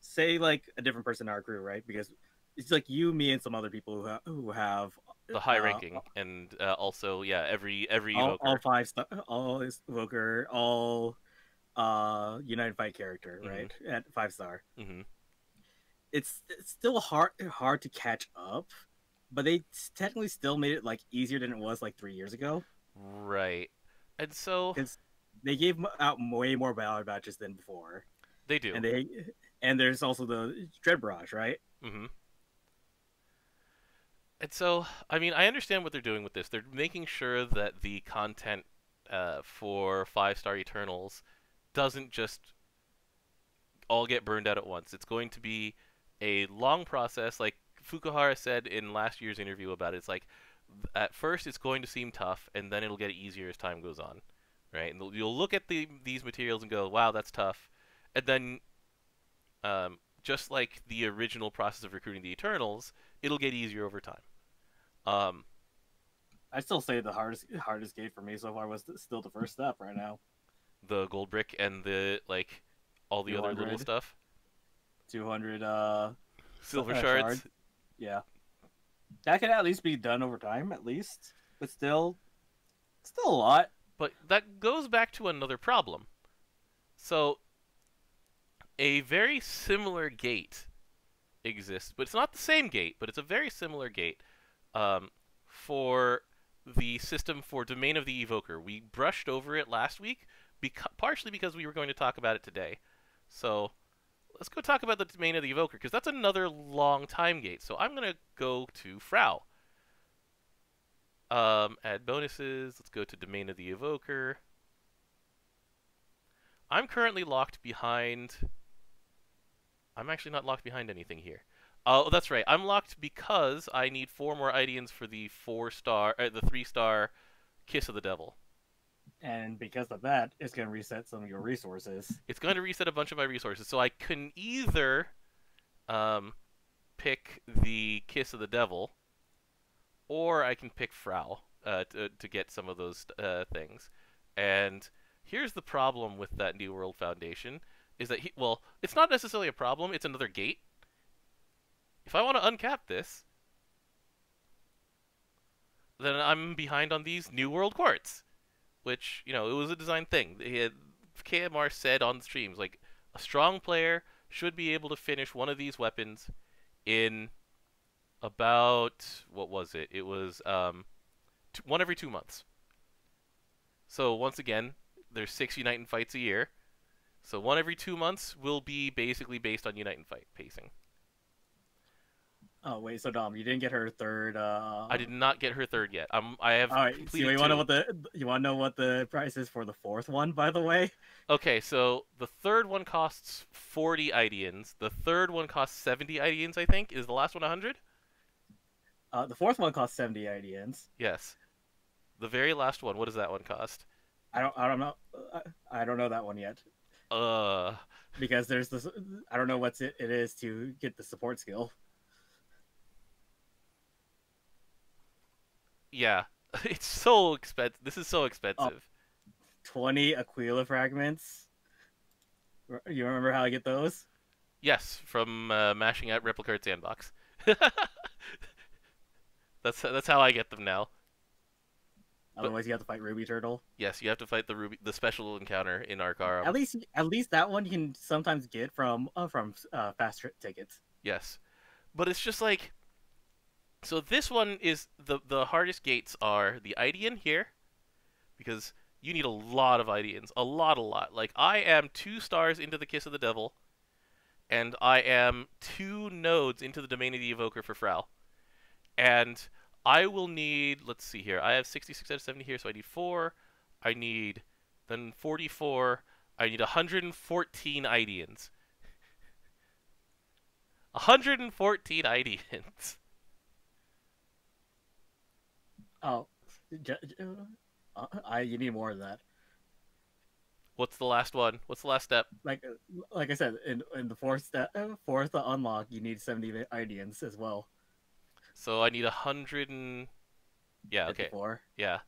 say like a different person in our crew, right? Because it's like you, me, and some other people who have The high ranking and also every all evoker. 5 star, all evoker, all United Fight character, right? At 5 star. Mm-hmm. It's still hard to catch up, but they technically still made it like easier than it was like 3 years ago. Right. And so because they gave out way more Valor badges than before. They do. And there's also the Dread Barrage, right? Mm-hmm. And so, I mean, I understand what they're doing with this. They're making sure that the content for 5-star Eternals doesn't just all get burned out at once. It's going to be a long process. Like Fukuhara said in last year's interview about it, it's like, at first it's going to seem tough, and then it'll get easier as time goes on, right? And you'll look at these materials and go, wow, that's tough. And then just like the original process of recruiting the Eternals, it'll get easier over time. Um, I still say the hardest gate for me so far was still the first step right now. the gold brick and the like all the other little 200, stuff. 200 Silver shards. Yeah. That could at least be done over time, at least. But still a lot. But that goes back to another problem. So, a very similar gate exists, but it's not the same gate, but it's a very similar gate for the system for Domain of the Evoker. We brushed over it last week, partially because we were going to talk about it today. So, let's go talk about the Domain of the Evoker, because that's another long time gate. So I'm going to go to Frau. Add bonuses. Let's go to Domain of the Evoker. I'm currently locked behind... I'm actually not locked behind anything here. Oh, that's right. I'm locked because I need 4 more Idians for the 3-star Kiss of the Devil. And because of that, it's going to reset some of your resources. It's going to reset a bunch of my resources. So I can either pick the Kiss of the Devil, or I can pick Frau to get some of those things. And here's the problem with that New World Foundation, is that, well, it's not necessarily a problem, it's another gate. If I want to uncap this, then I'm behind on these New World Quartz, which, you know, it was a design thing. KMR said on the streams, like, a strong player should be able to finish one of these weapons in about, what was it? It was one every 2 months. So once again, there's 6 Unite and Fights a year. So one every 2 months will be basically based on Unite and Fight pacing. Oh wait, so Dom, you didn't get her third. I did not get her third yet. I have All right, so completed you want to 2. know what the price is for the fourth one, by the way? Okay, so the third one costs 40 Idians. The third one costs 70 Idians, I think. Is the last one 100? The fourth one costs 70 IDNs. Yes. The very last one, what does that one cost? I don't know. I don't know that one yet. Because there's this. I don't know what it is to get the support skill. Yeah, it's so expensive. This is so expensive. 20 Aquila fragments. You remember how I get those? Yes, from mashing out Replicard Sandbox. That's how I get them now. Otherwise, you have to fight Ruby Turtle. Yes, you have to fight the special encounter in Arcarum. At least that one you can sometimes get from fast trip tickets. Yes, but it's just like, so this one is the hardest gates are the Idian here, because you need a lot of Idians, a lot. Like, I am 2 stars into the Kiss of the Devil, and I am 2 nodes into the Domain of the Evoker for Frau, and I will need, let's see here, I have 66 out of 70 here, so I need 4. I need, then 44. I need 114 Idians. 114 Idians. Oh, you need more of that. What's the last one? What's the last step? Like I said, in the fourth unlock, you need 70 Idians as well. So I need 100 and... Yeah, okay. 54. Yeah.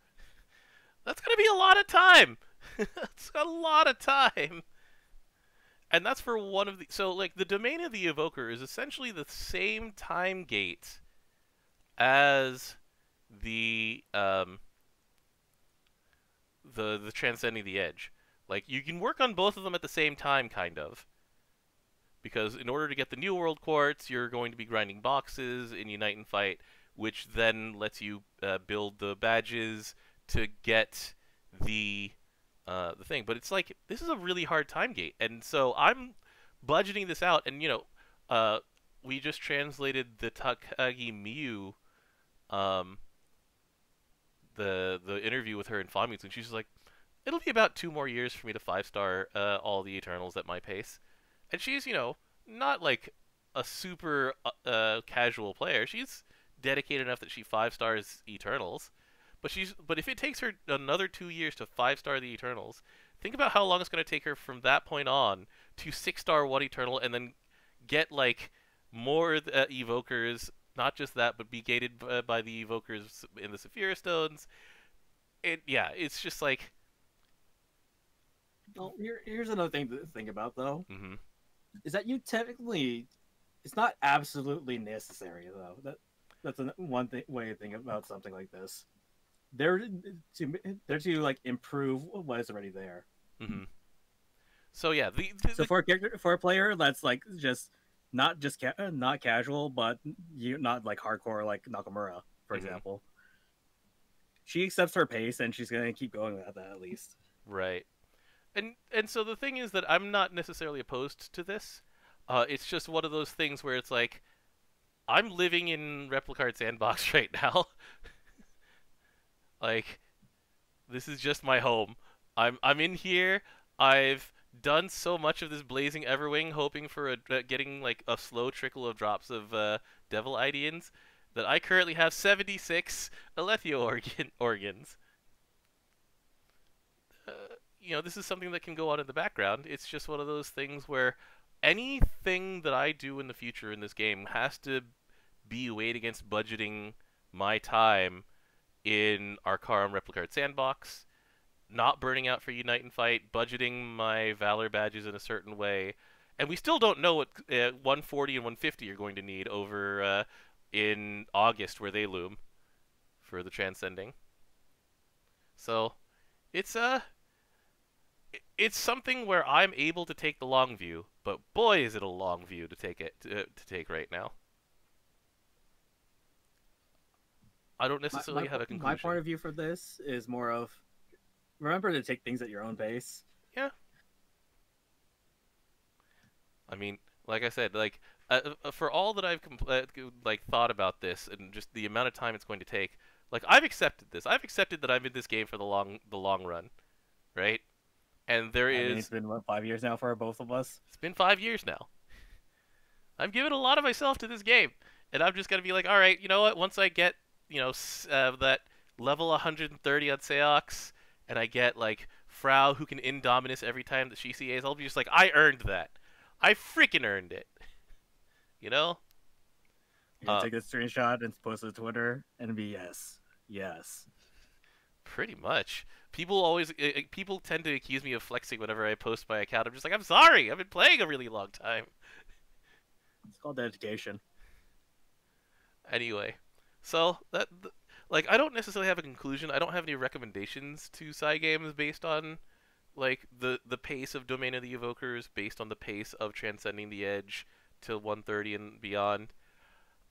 That's going to be a lot of time! That's a lot of time! And that's for one of the... So, like, the Domain of the Evoker is essentially the same time gate as the Transcending the Edge. Like, you can work on both of them at the same time, kind of. Because in order to get the New World Quartz, you're going to be grinding boxes in Unite and Fight, which then lets you build the badges to get the thing. But it's like, this is a really hard time gate. And so I'm budgeting this out. And, you know, we just translated the Takagi Miyu, the interview with her in Famitsu, and she's like, it'll be about 2 more years for me to 5-star all the Eternals at my pace. And she's, you know, not like a super casual player. She's dedicated enough that she 5-stars Eternals. But if it takes her another 2 years to 5-star the Eternals, think about how long it's going to take her from that point on to 6-star one Eternal and then get like more evokers. Not just that, but be gated by the evokers in the Saphira Stones. It's just like. Well, here's another thing to think about though, Mm-hmm. is that you technically, it's not absolutely necessary though. That's one thing way to think about something like this. They're to like improve what is already there. Mm-hmm. So yeah, So for a character, for a player that's like just not just not casual, but you not like hardcore like Nakamura, for mm-hmm. example. She accepts her pace and she's gonna keep going at that at least. Right. And so the thing is that I'm not necessarily opposed to this. It's just one of those things where it's like I'm living in Replicard Sandbox right now. Like this is just my home. I'm in here. I've done so much of this Blazing Everwing, hoping for getting like a slow trickle of drops of Devil Ideans, that I currently have 76 Alethio organs. This is something that can go on in the background. It's just one of those things where anything that I do in the future in this game has to be weighed against budgeting my time in Arcarum Replicard Sandbox, not burning out for Unite and Fight, budgeting my Valor badges in a certain way. And we still don't know what 140 and 150 are going to need over in August, where they loom for the Transcending. So it's something where I'm able to take the long view, but boy, is it a long view to take right now. I don't necessarily have a conclusion. My point of view for this is more of, remember to take things at your own pace. Yeah. I mean, like I said, like for all that I've thought about this and just the amount of time it's going to take, like I've accepted this. I've accepted that I'm in this game for the long run, right? And I mean, it's been what, 5 years now for both of us. It's been 5 years now. I'm giving a lot of myself to this game, and I'm just gonna be like, all right, you know what? Once I get that level 130 on Seox, and I get like Frau who can Indominus every time that she CAs, I'll be just like, I earned that. I freaking earned it. You know? Take a screenshot and post it to Twitter and be yes. Pretty much. People tend to accuse me of flexing whenever I post my account. I'm just like, I'm sorry. I've been playing a really long time. It's called dedication. Anyway, so like I don't necessarily have a conclusion. I don't have any recommendations to Psy games based on like the pace of Domain of the Evokers, based on the pace of Transcending the Edge to 130 and beyond.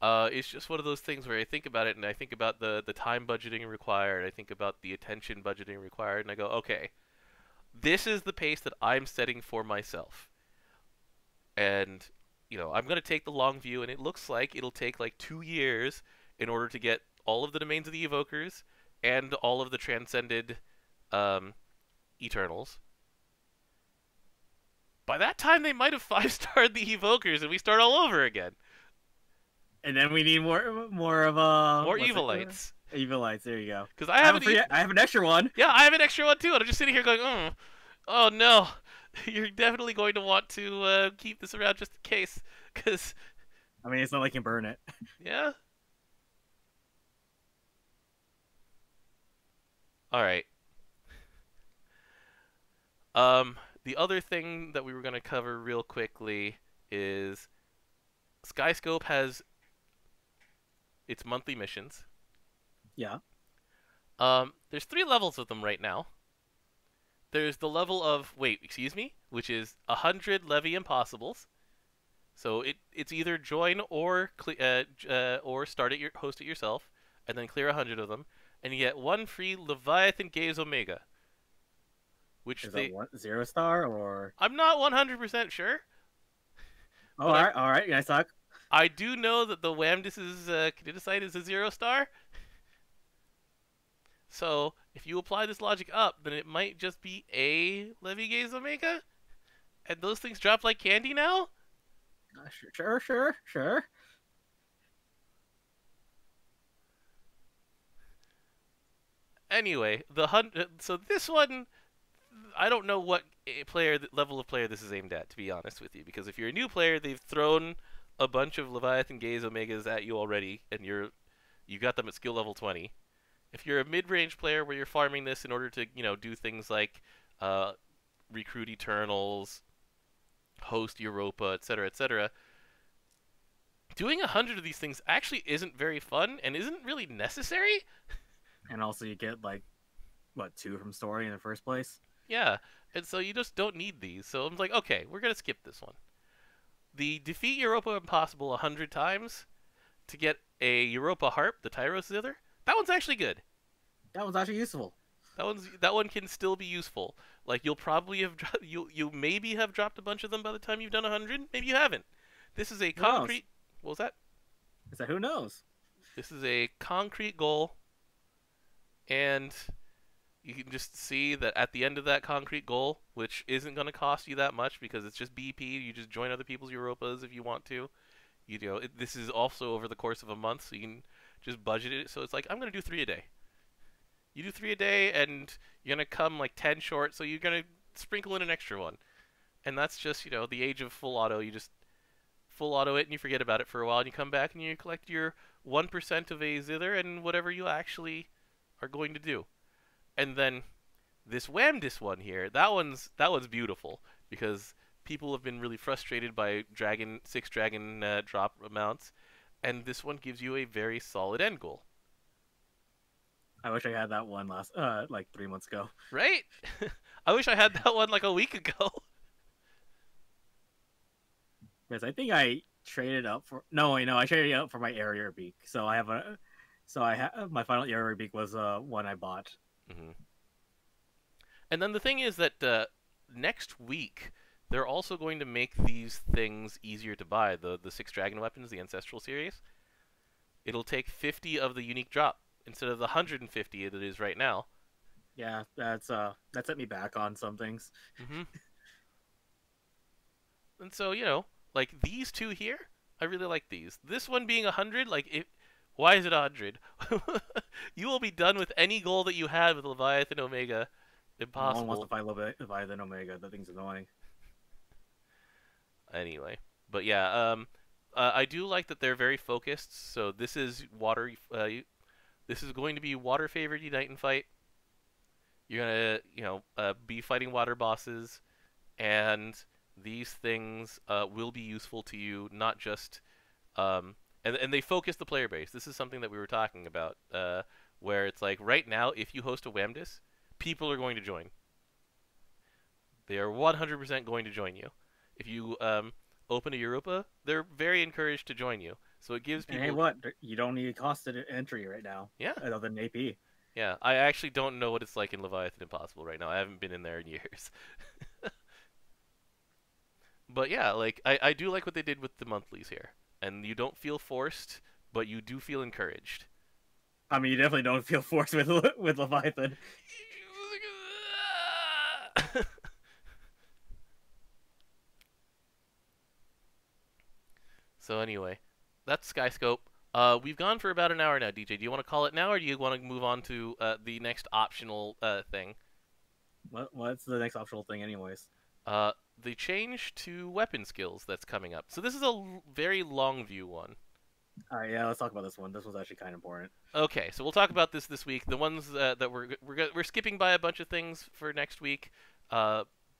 It's just one of those things where I think about it and I think about the time budgeting required. I think about the attention budgeting required, and I go, okay, this is the pace that I'm setting for myself. And I'm going to take the long view, and it looks like it'll take like 2 years in order to get all of the domains of the Evokers and all of the transcended Eternals. By that time, they might have 5-starred the Evokers, and we start all over again. And then we need more of more Evilites. Evilites, there you go. Because I have an extra one. Yeah, I have an extra one too, and I'm just sitting here going, oh no, you're definitely going to want to keep this around just in case, because I mean, it's not like you can burn it. Yeah. All right. The other thing that we were going to cover real quickly is Skyscope has its monthly missions. Yeah. There's 3 levels of them right now. There's the level of which is 100 Levy Impossibles. So it's either join or start it host it yourself, and then clear 100 of them, and you get 1 free Leviathan Gaze Omega. Which is that 0 star or? I'm not 100% sure. Oh, all right, nice talk. I do know that the Wamdis's Caniticide is a 0 star. So if you apply this logic up, then it might just be a Levy Gaze Omega, and those things drop like candy now. Sure. Anyway, so this one, I don't know what level of player this is aimed at, to be honest with you. Because if you're a new player, they've thrown a bunch of Leviathan Gaze Omegas at you already, and you got them at skill level 20. If you're a mid-range player where you're farming this in order to, do things like recruit Eternals, host Europa, etc., doing 100 of these things actually isn't very fun and isn't really necessary. And also, you get like what 2 from story in the first place. Yeah, and so you just don't need these. So I'm like, okay, we're gonna skip this one. The defeat Europa Impossible 100 times to get a Europa Harp, the Tyros Zither. That one's actually good. That was actually useful. That one can still be useful. Like you'll probably have you maybe have dropped a bunch of them by the time you've done 100. Maybe you haven't. This is a concrete. What was that? Is that who knows? This is a concrete goal, and you can just see that at the end of that concrete goal, which isn't going to cost you that much because it's just BP. You just join other people's Europas if you want to. This is also over the course of a month, so you can just budget it. So it's like I'm going to do 3 a day. You do 3 a day, and you're going to come like 10 short, so you're going to sprinkle in an extra one. And that's just, the age of full auto. You just full auto it, and you forget about it for a while, and you come back, and you collect your 1% of a Zither and whatever you actually are going to do. And then this Whamdis one here, that one's beautiful, because people have been really frustrated by 6 dragon drop amounts, and this one gives you a very solid end goal. I wish I had that one like 3 months ago. Right? I wish I had that one like a week ago. Because I think I traded up for I traded up for my area beak. So I have my final area beak was one I bought. Mm-hmm. And then the thing is that next week they're also going to make these things easier to buy. The 6 dragon weapons, the ancestral series. It'll take 50 of the unique drop instead of the 150 that it is right now. Yeah, that set me back on some things. Mm-hmm. And so, like these 2 here, I really like these. This one being 100, why is it 100? You will be done with any goal that you had with Leviathan Omega. Impossible. No one wants to fight Leviathan Omega. That thing's annoying. Anyway, but yeah, I do like that they're very focused. So this is water. This is going to be water favored Unite and Fight. You're gonna, be fighting water bosses, and these things will be useful to you, not just, and they focus the player base. This is something that we were talking about, where it's like right now, if you host a Whamdis, people are going to join. They are 100% going to join you. If you open a Europa, they're very encouraged to join you. So it gives people. And hey, what? You don't need costed entry right now. Yeah. Other than AP. Yeah, I actually don't know what it's like in Leviathan Impossible right now. I haven't been in there in years. But yeah, like I do like what they did with the monthlies here. And you don't feel forced, but you do feel encouraged. I mean, you definitely don't feel forced with Leviathan. So anyway, that's Skyscope. We've gone for about an hour now, DJ. Do you want to call it now, or do you want to move on to the next optional thing? What's the next optional thing, anyways? The change to weapon skills that's coming up. So this is a very long view one. All right, yeah, let's talk about this one. This was actually kind of important. Okay, so we'll talk about this week. The ones that we're skipping by a bunch of things for next week,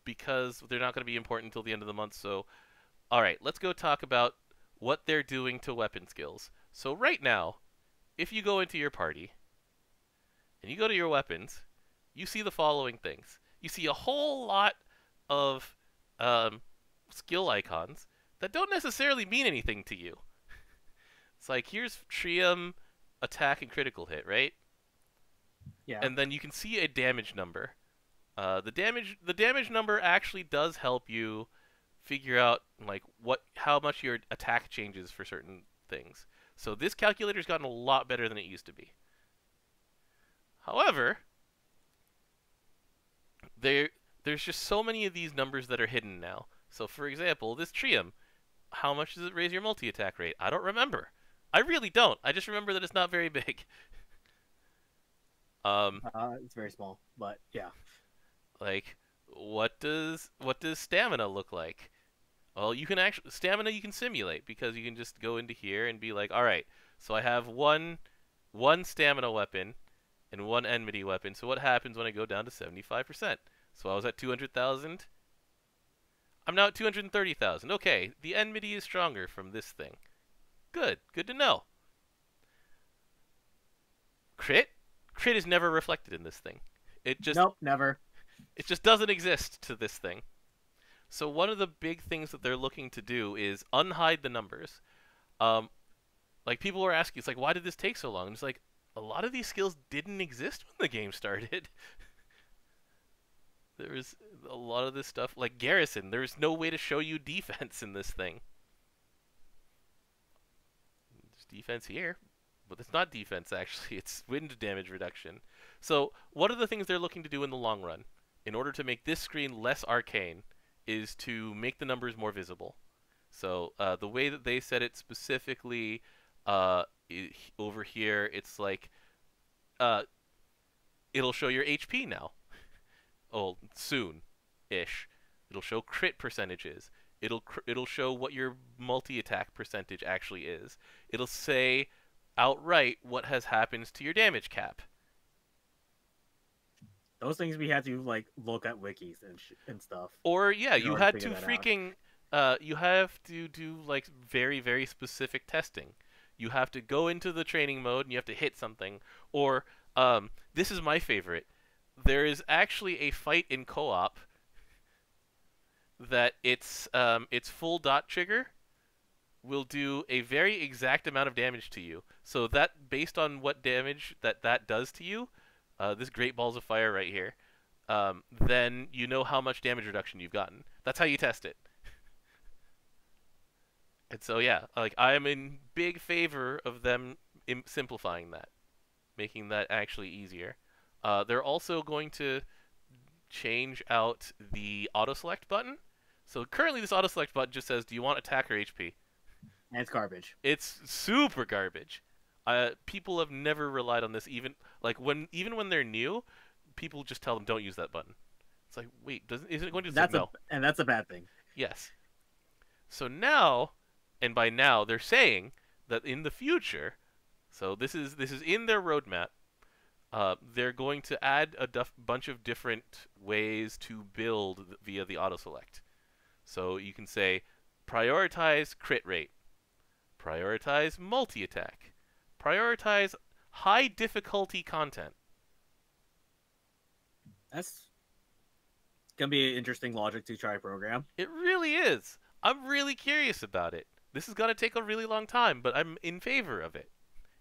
because they're not going to be important until the end of the month. So, all right, let's go talk about what they're doing to weapon skills. So right now, if you go into your party and you go to your weapons, you see the following things. You see a whole lot of skill icons that don't necessarily mean anything to you. It's like, here's Trium, attack, and critical hit, right? Yeah. And then you can see a damage number. The damage number actually does help you figure out like how much your attack changes for certain things. So this calculator's gotten a lot better than it used to be. However, there's just so many of these numbers that are hidden now. So for example, this Trium, how much does it raise your multi-attack rate? I don't remember. I really don't. I just remember that it's not very big. It's very small, but yeah. Like, what does stamina look like? Well, you can actually stamina you can simulate because you can just go into here and be like, all right, so I have one stamina weapon and one enmity weapon. So what happens when I go down to 75%? So I was at 200,000. I'm now at 230,000. Okay, the enmity is stronger from this thing. Good to know. Crit is never reflected in this thing. Nope, never. It just doesn't exist to this thing. So one of the big things that they're looking to do is unhide the numbers. Like people were asking, it's like, why did this take so long? And it's like, a lot of these skills didn't exist when the game started. There was a lot of this stuff, like Garrison. There's no way to show you defense in this thing. There's defense here, but it's not defense actually. It's wind damage reduction. So one of the things they're looking to do in the long run, in order to make this screen less arcane, is to make the numbers more visible. So the way that they said it specifically over here, it's like it'll show your HP now. Oh, soon-ish. It'll show crit percentages. It'll show what your multi-attack percentage actually is. It'll say outright what has happened to your damage cap. Those things we had to like look at wikis and stuff. Or yeah, in you order had figure to that freaking you have to do like very, very specific testing. You have to go into the training mode and you have to hit something. Or this is my favorite. There is actually a fight in co-op that its full dot trigger will do a very exact amount of damage to you. So that based on what damage that does to you, this great balls of fire right here, then you know how much damage reduction you've gotten. That's how you test it. And so yeah, like I am in big favor of them simplifying that, making that actually easier. They're also going to change out the auto select button. So currently this auto select button just says, do you want attack or HP? And it's garbage. It's super garbage. People have never relied on this, even when they're new, people just tell them don't use that button. It's like, wait, isn't it going to do no? And that's a bad thing. Yes. So now, and by now they're saying that in the future, so this is in their roadmap. They're going to add a bunch of different ways to build via the auto select. So you can say prioritize crit rate, prioritize multi-attack, prioritize high difficulty content. That's gonna be an interesting logic to try to program. It really is. I'm really curious about it. This is gonna take a really long time, but I'm in favor of it.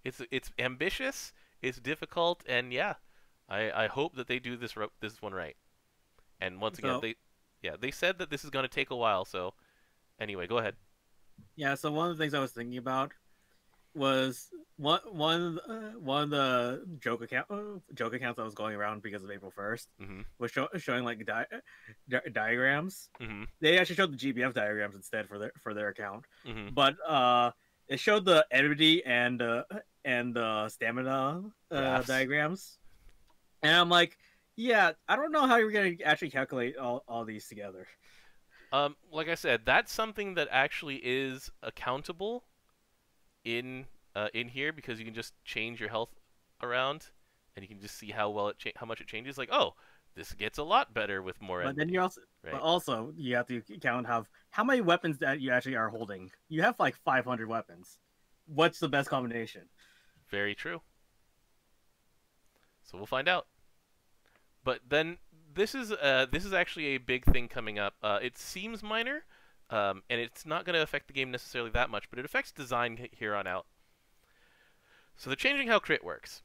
It's ambitious, it's difficult, and yeah, I hope that they do this one right. And once again, they said that this is gonna take a while. So anyway, go ahead. Yeah. So one of the things I was thinking about was one of the joke accounts that was going around because of April 1st was showing like diagrams. They actually showed the GBF diagrams instead for their account, but it showed the enmity and the stamina diagrams, and I'm like, yeah, I don't know how you're gonna actually calculate all these together. Like I said, that's something that actually is accountable in here, because you can just change your health around, and you can just see how much it changes. Like, oh, this gets a lot better with more. But then you also you have to count how many weapons that you actually are holding. You have like 500 weapons. What's the best combination? Very true. So we'll find out. But then this is actually a big thing coming up. It seems minor. And it's not going to affect the game necessarily that much, but it affects design here on out. So they're changing how crit works.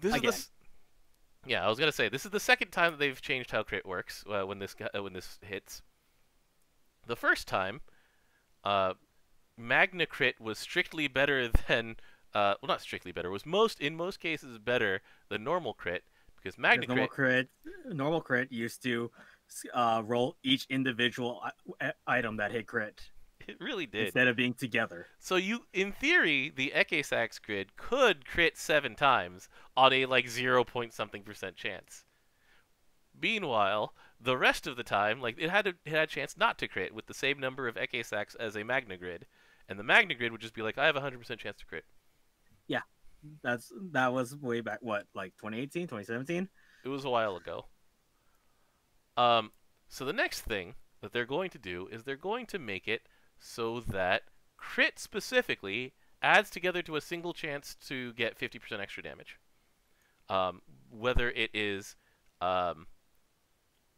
I was going to say, this is the second time that they've changed how crit works when this hits. The first time, Magna Crit was strictly better than, well, not strictly better, was in most cases better than normal crit, because normal crit used to roll each individual item that hit crit. It really did. Instead of being together. So in theory, the Ekesax grid could crit 7 times on a like 0 point something % chance. Meanwhile, The rest of the time, like it had a chance not to crit with the same number of Eke sacks as a Magna Grid, and the Magna Grid would just be like, I have a 100% chance to crit. Yeah, that was way back. What, like 2018, 2017? It was a while ago. So the next thing that they're going to do is they're going to make it so that crit specifically adds together to a single chance to get 50% extra damage. Whether it is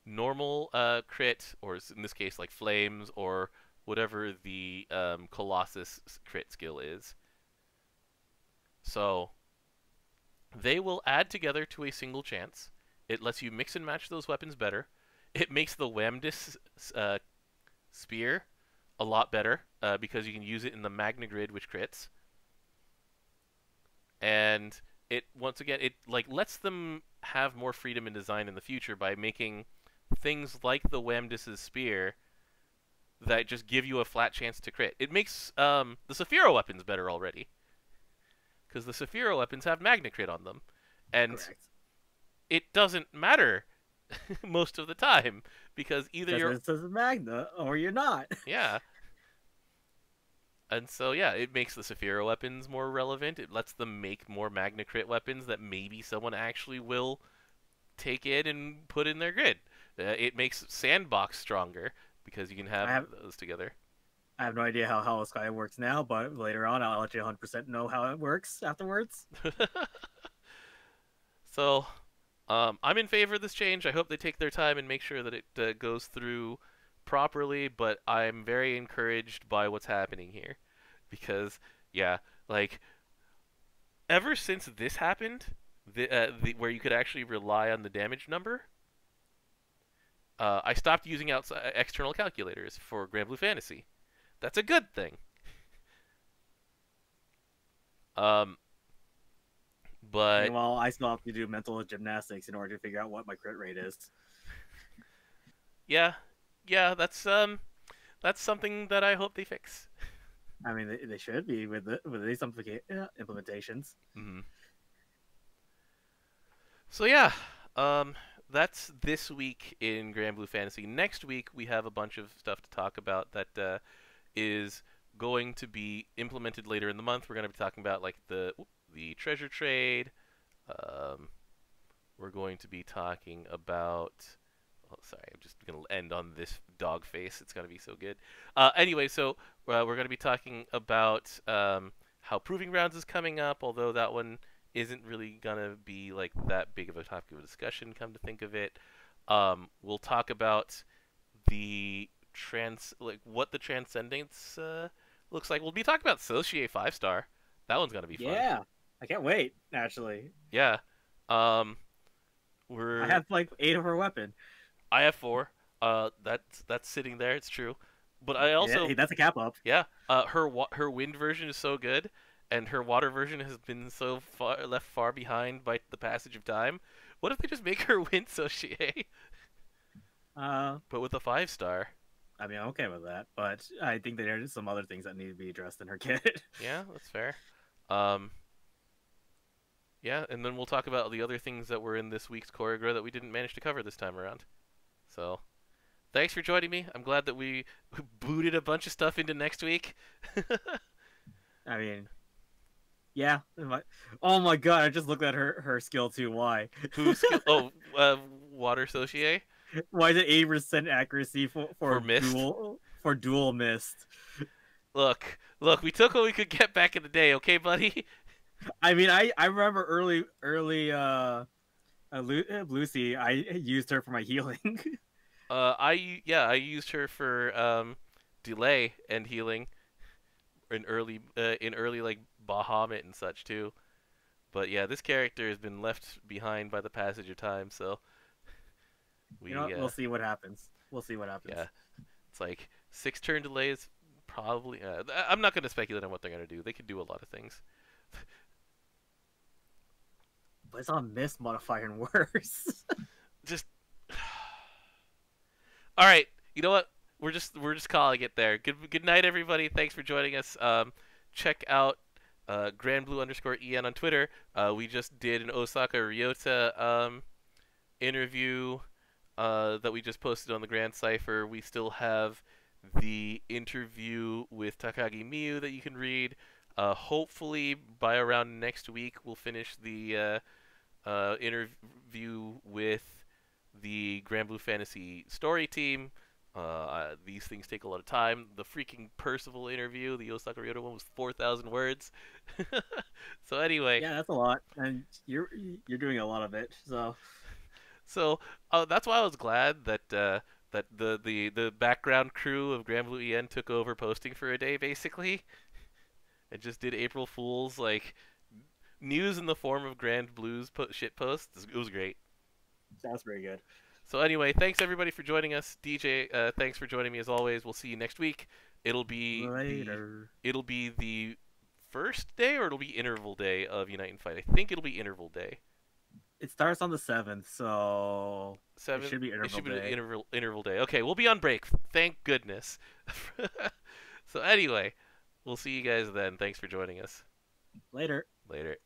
normal crit, or in this case like flames, or whatever the Colossus crit skill is. So they will add together to a single chance. It lets you mix and match those weapons better. It makes the Whamdis spear a lot better because you can use it in the Magna Grid, which crits. And it, once again, it like lets them have more freedom in design in the future by making things like the Whamdis' spear that just give you a flat chance to crit. It makes the Saphira weapons better already, because the Saphira weapons have Magna Crit on them, and Correct. it doesn't matter most of the time because either you're It says Magna or you're not. yeah. And so yeah, it makes the Saphira weapons more relevant. It lets them make more Magna Crit weapons that maybe someone actually will take in and put in their grid. It makes Sandbox stronger because you can have those together. I have no idea how Hollow Sky works now, but later on I'll let you 100% know how it works afterwards. So, I'm in favor of this change. I hope they take their time and make sure that it goes through properly, but I'm very encouraged by what's happening here. Because, yeah, like, ever since this happened, where you could actually rely on the damage number, I stopped using external calculators for Granblue Fantasy. That's a good thing. But meanwhile, I still have to do mental gymnastics in order to figure out what my crit rate is. yeah, that's something that I hope they fix. I mean, they should be with these implementations. Mm-hmm. So yeah, that's this week in Granblue Fantasy. Next week we have a bunch of stuff to talk about that is going to be implemented later in the month. We're going to be talking about like the treasure trade. We're going to be talking about. Oh, sorry, I'm just going to end on this dog face. It's going to be so good. Anyway, so we're going to be talking about how Proving Grounds is coming up, although that one isn't really going to be like that big of a topic of discussion, come to think of it. We'll talk about the what the Transcendence looks like. We'll be talking about Societe 5-star. That one's going to be fun. Yeah, I can't wait, actually. Yeah. I have like 8 of her weapon. I have 4. That's sitting there. It's true, but I also that's a cap up. Yeah. Her wind version is so good, and her water version has been so left far behind by the passage of time. What if they just make her wind Societe? But with a 5-star. I mean, I'm okay with that, but I think that there's some other things that need to be addressed in her kit. Yeah, that's fair. Yeah, and then we'll talk about the other things that were in this week's Choreogro that we didn't manage to cover this time around. So, thanks for joining me. I'm glad that we booted a bunch of stuff into next week. I mean, yeah. Oh my god, I just looked at her skill too. Why? Whose skill? Oh, Water Societe? Why is it 80% accuracy for mist? For dual mist? Look, we took what we could get back in the day, okay, buddy? I mean, I remember early Lucy, I used her for my healing. I used her for delay and healing in early like Bahamut and such too. But yeah, this character has been left behind by the passage of time, so we'll see what happens. Yeah, it's like 6-turn delay is probably. I'm not going to speculate on what they're going to do. They could do a lot of things. But it's on mist modifier and worse. Just. All right, you know what? We're just calling it there. Good night, everybody. Thanks for joining us. Check out Granblue_EN on Twitter. We just did an Osaka Ryota interview that we just posted on the Grand Cipher. We still have the interview with Takagi Miyu that you can read. Hopefully, by around next week, we'll finish the interview with the Granblue Fantasy story team. These things take a lot of time. The freaking Percival interview, the Osaka Ryota one, was 4,000 words. So anyway, Yeah, that's a lot, and you're doing a lot of it. so that's why I was glad that that the background crew of Granblue EN took over posting for a day, basically, and just did April Fools like news in the form of Grand Blues shit posts. It was great. Sounds pretty good. So anyway, thanks everybody for joining us. DJ, thanks for joining me as always. We'll see you next week. It'll be Later. it'll be the first day, or it'll be interval day of Unite and Fight. I think it'll be interval day. It starts on the 7th, so Seven. it should be interval It should be day. interval day. Okay, we'll be on break. Thank goodness. So anyway, we'll see you guys then. Thanks for joining us. Later. Later.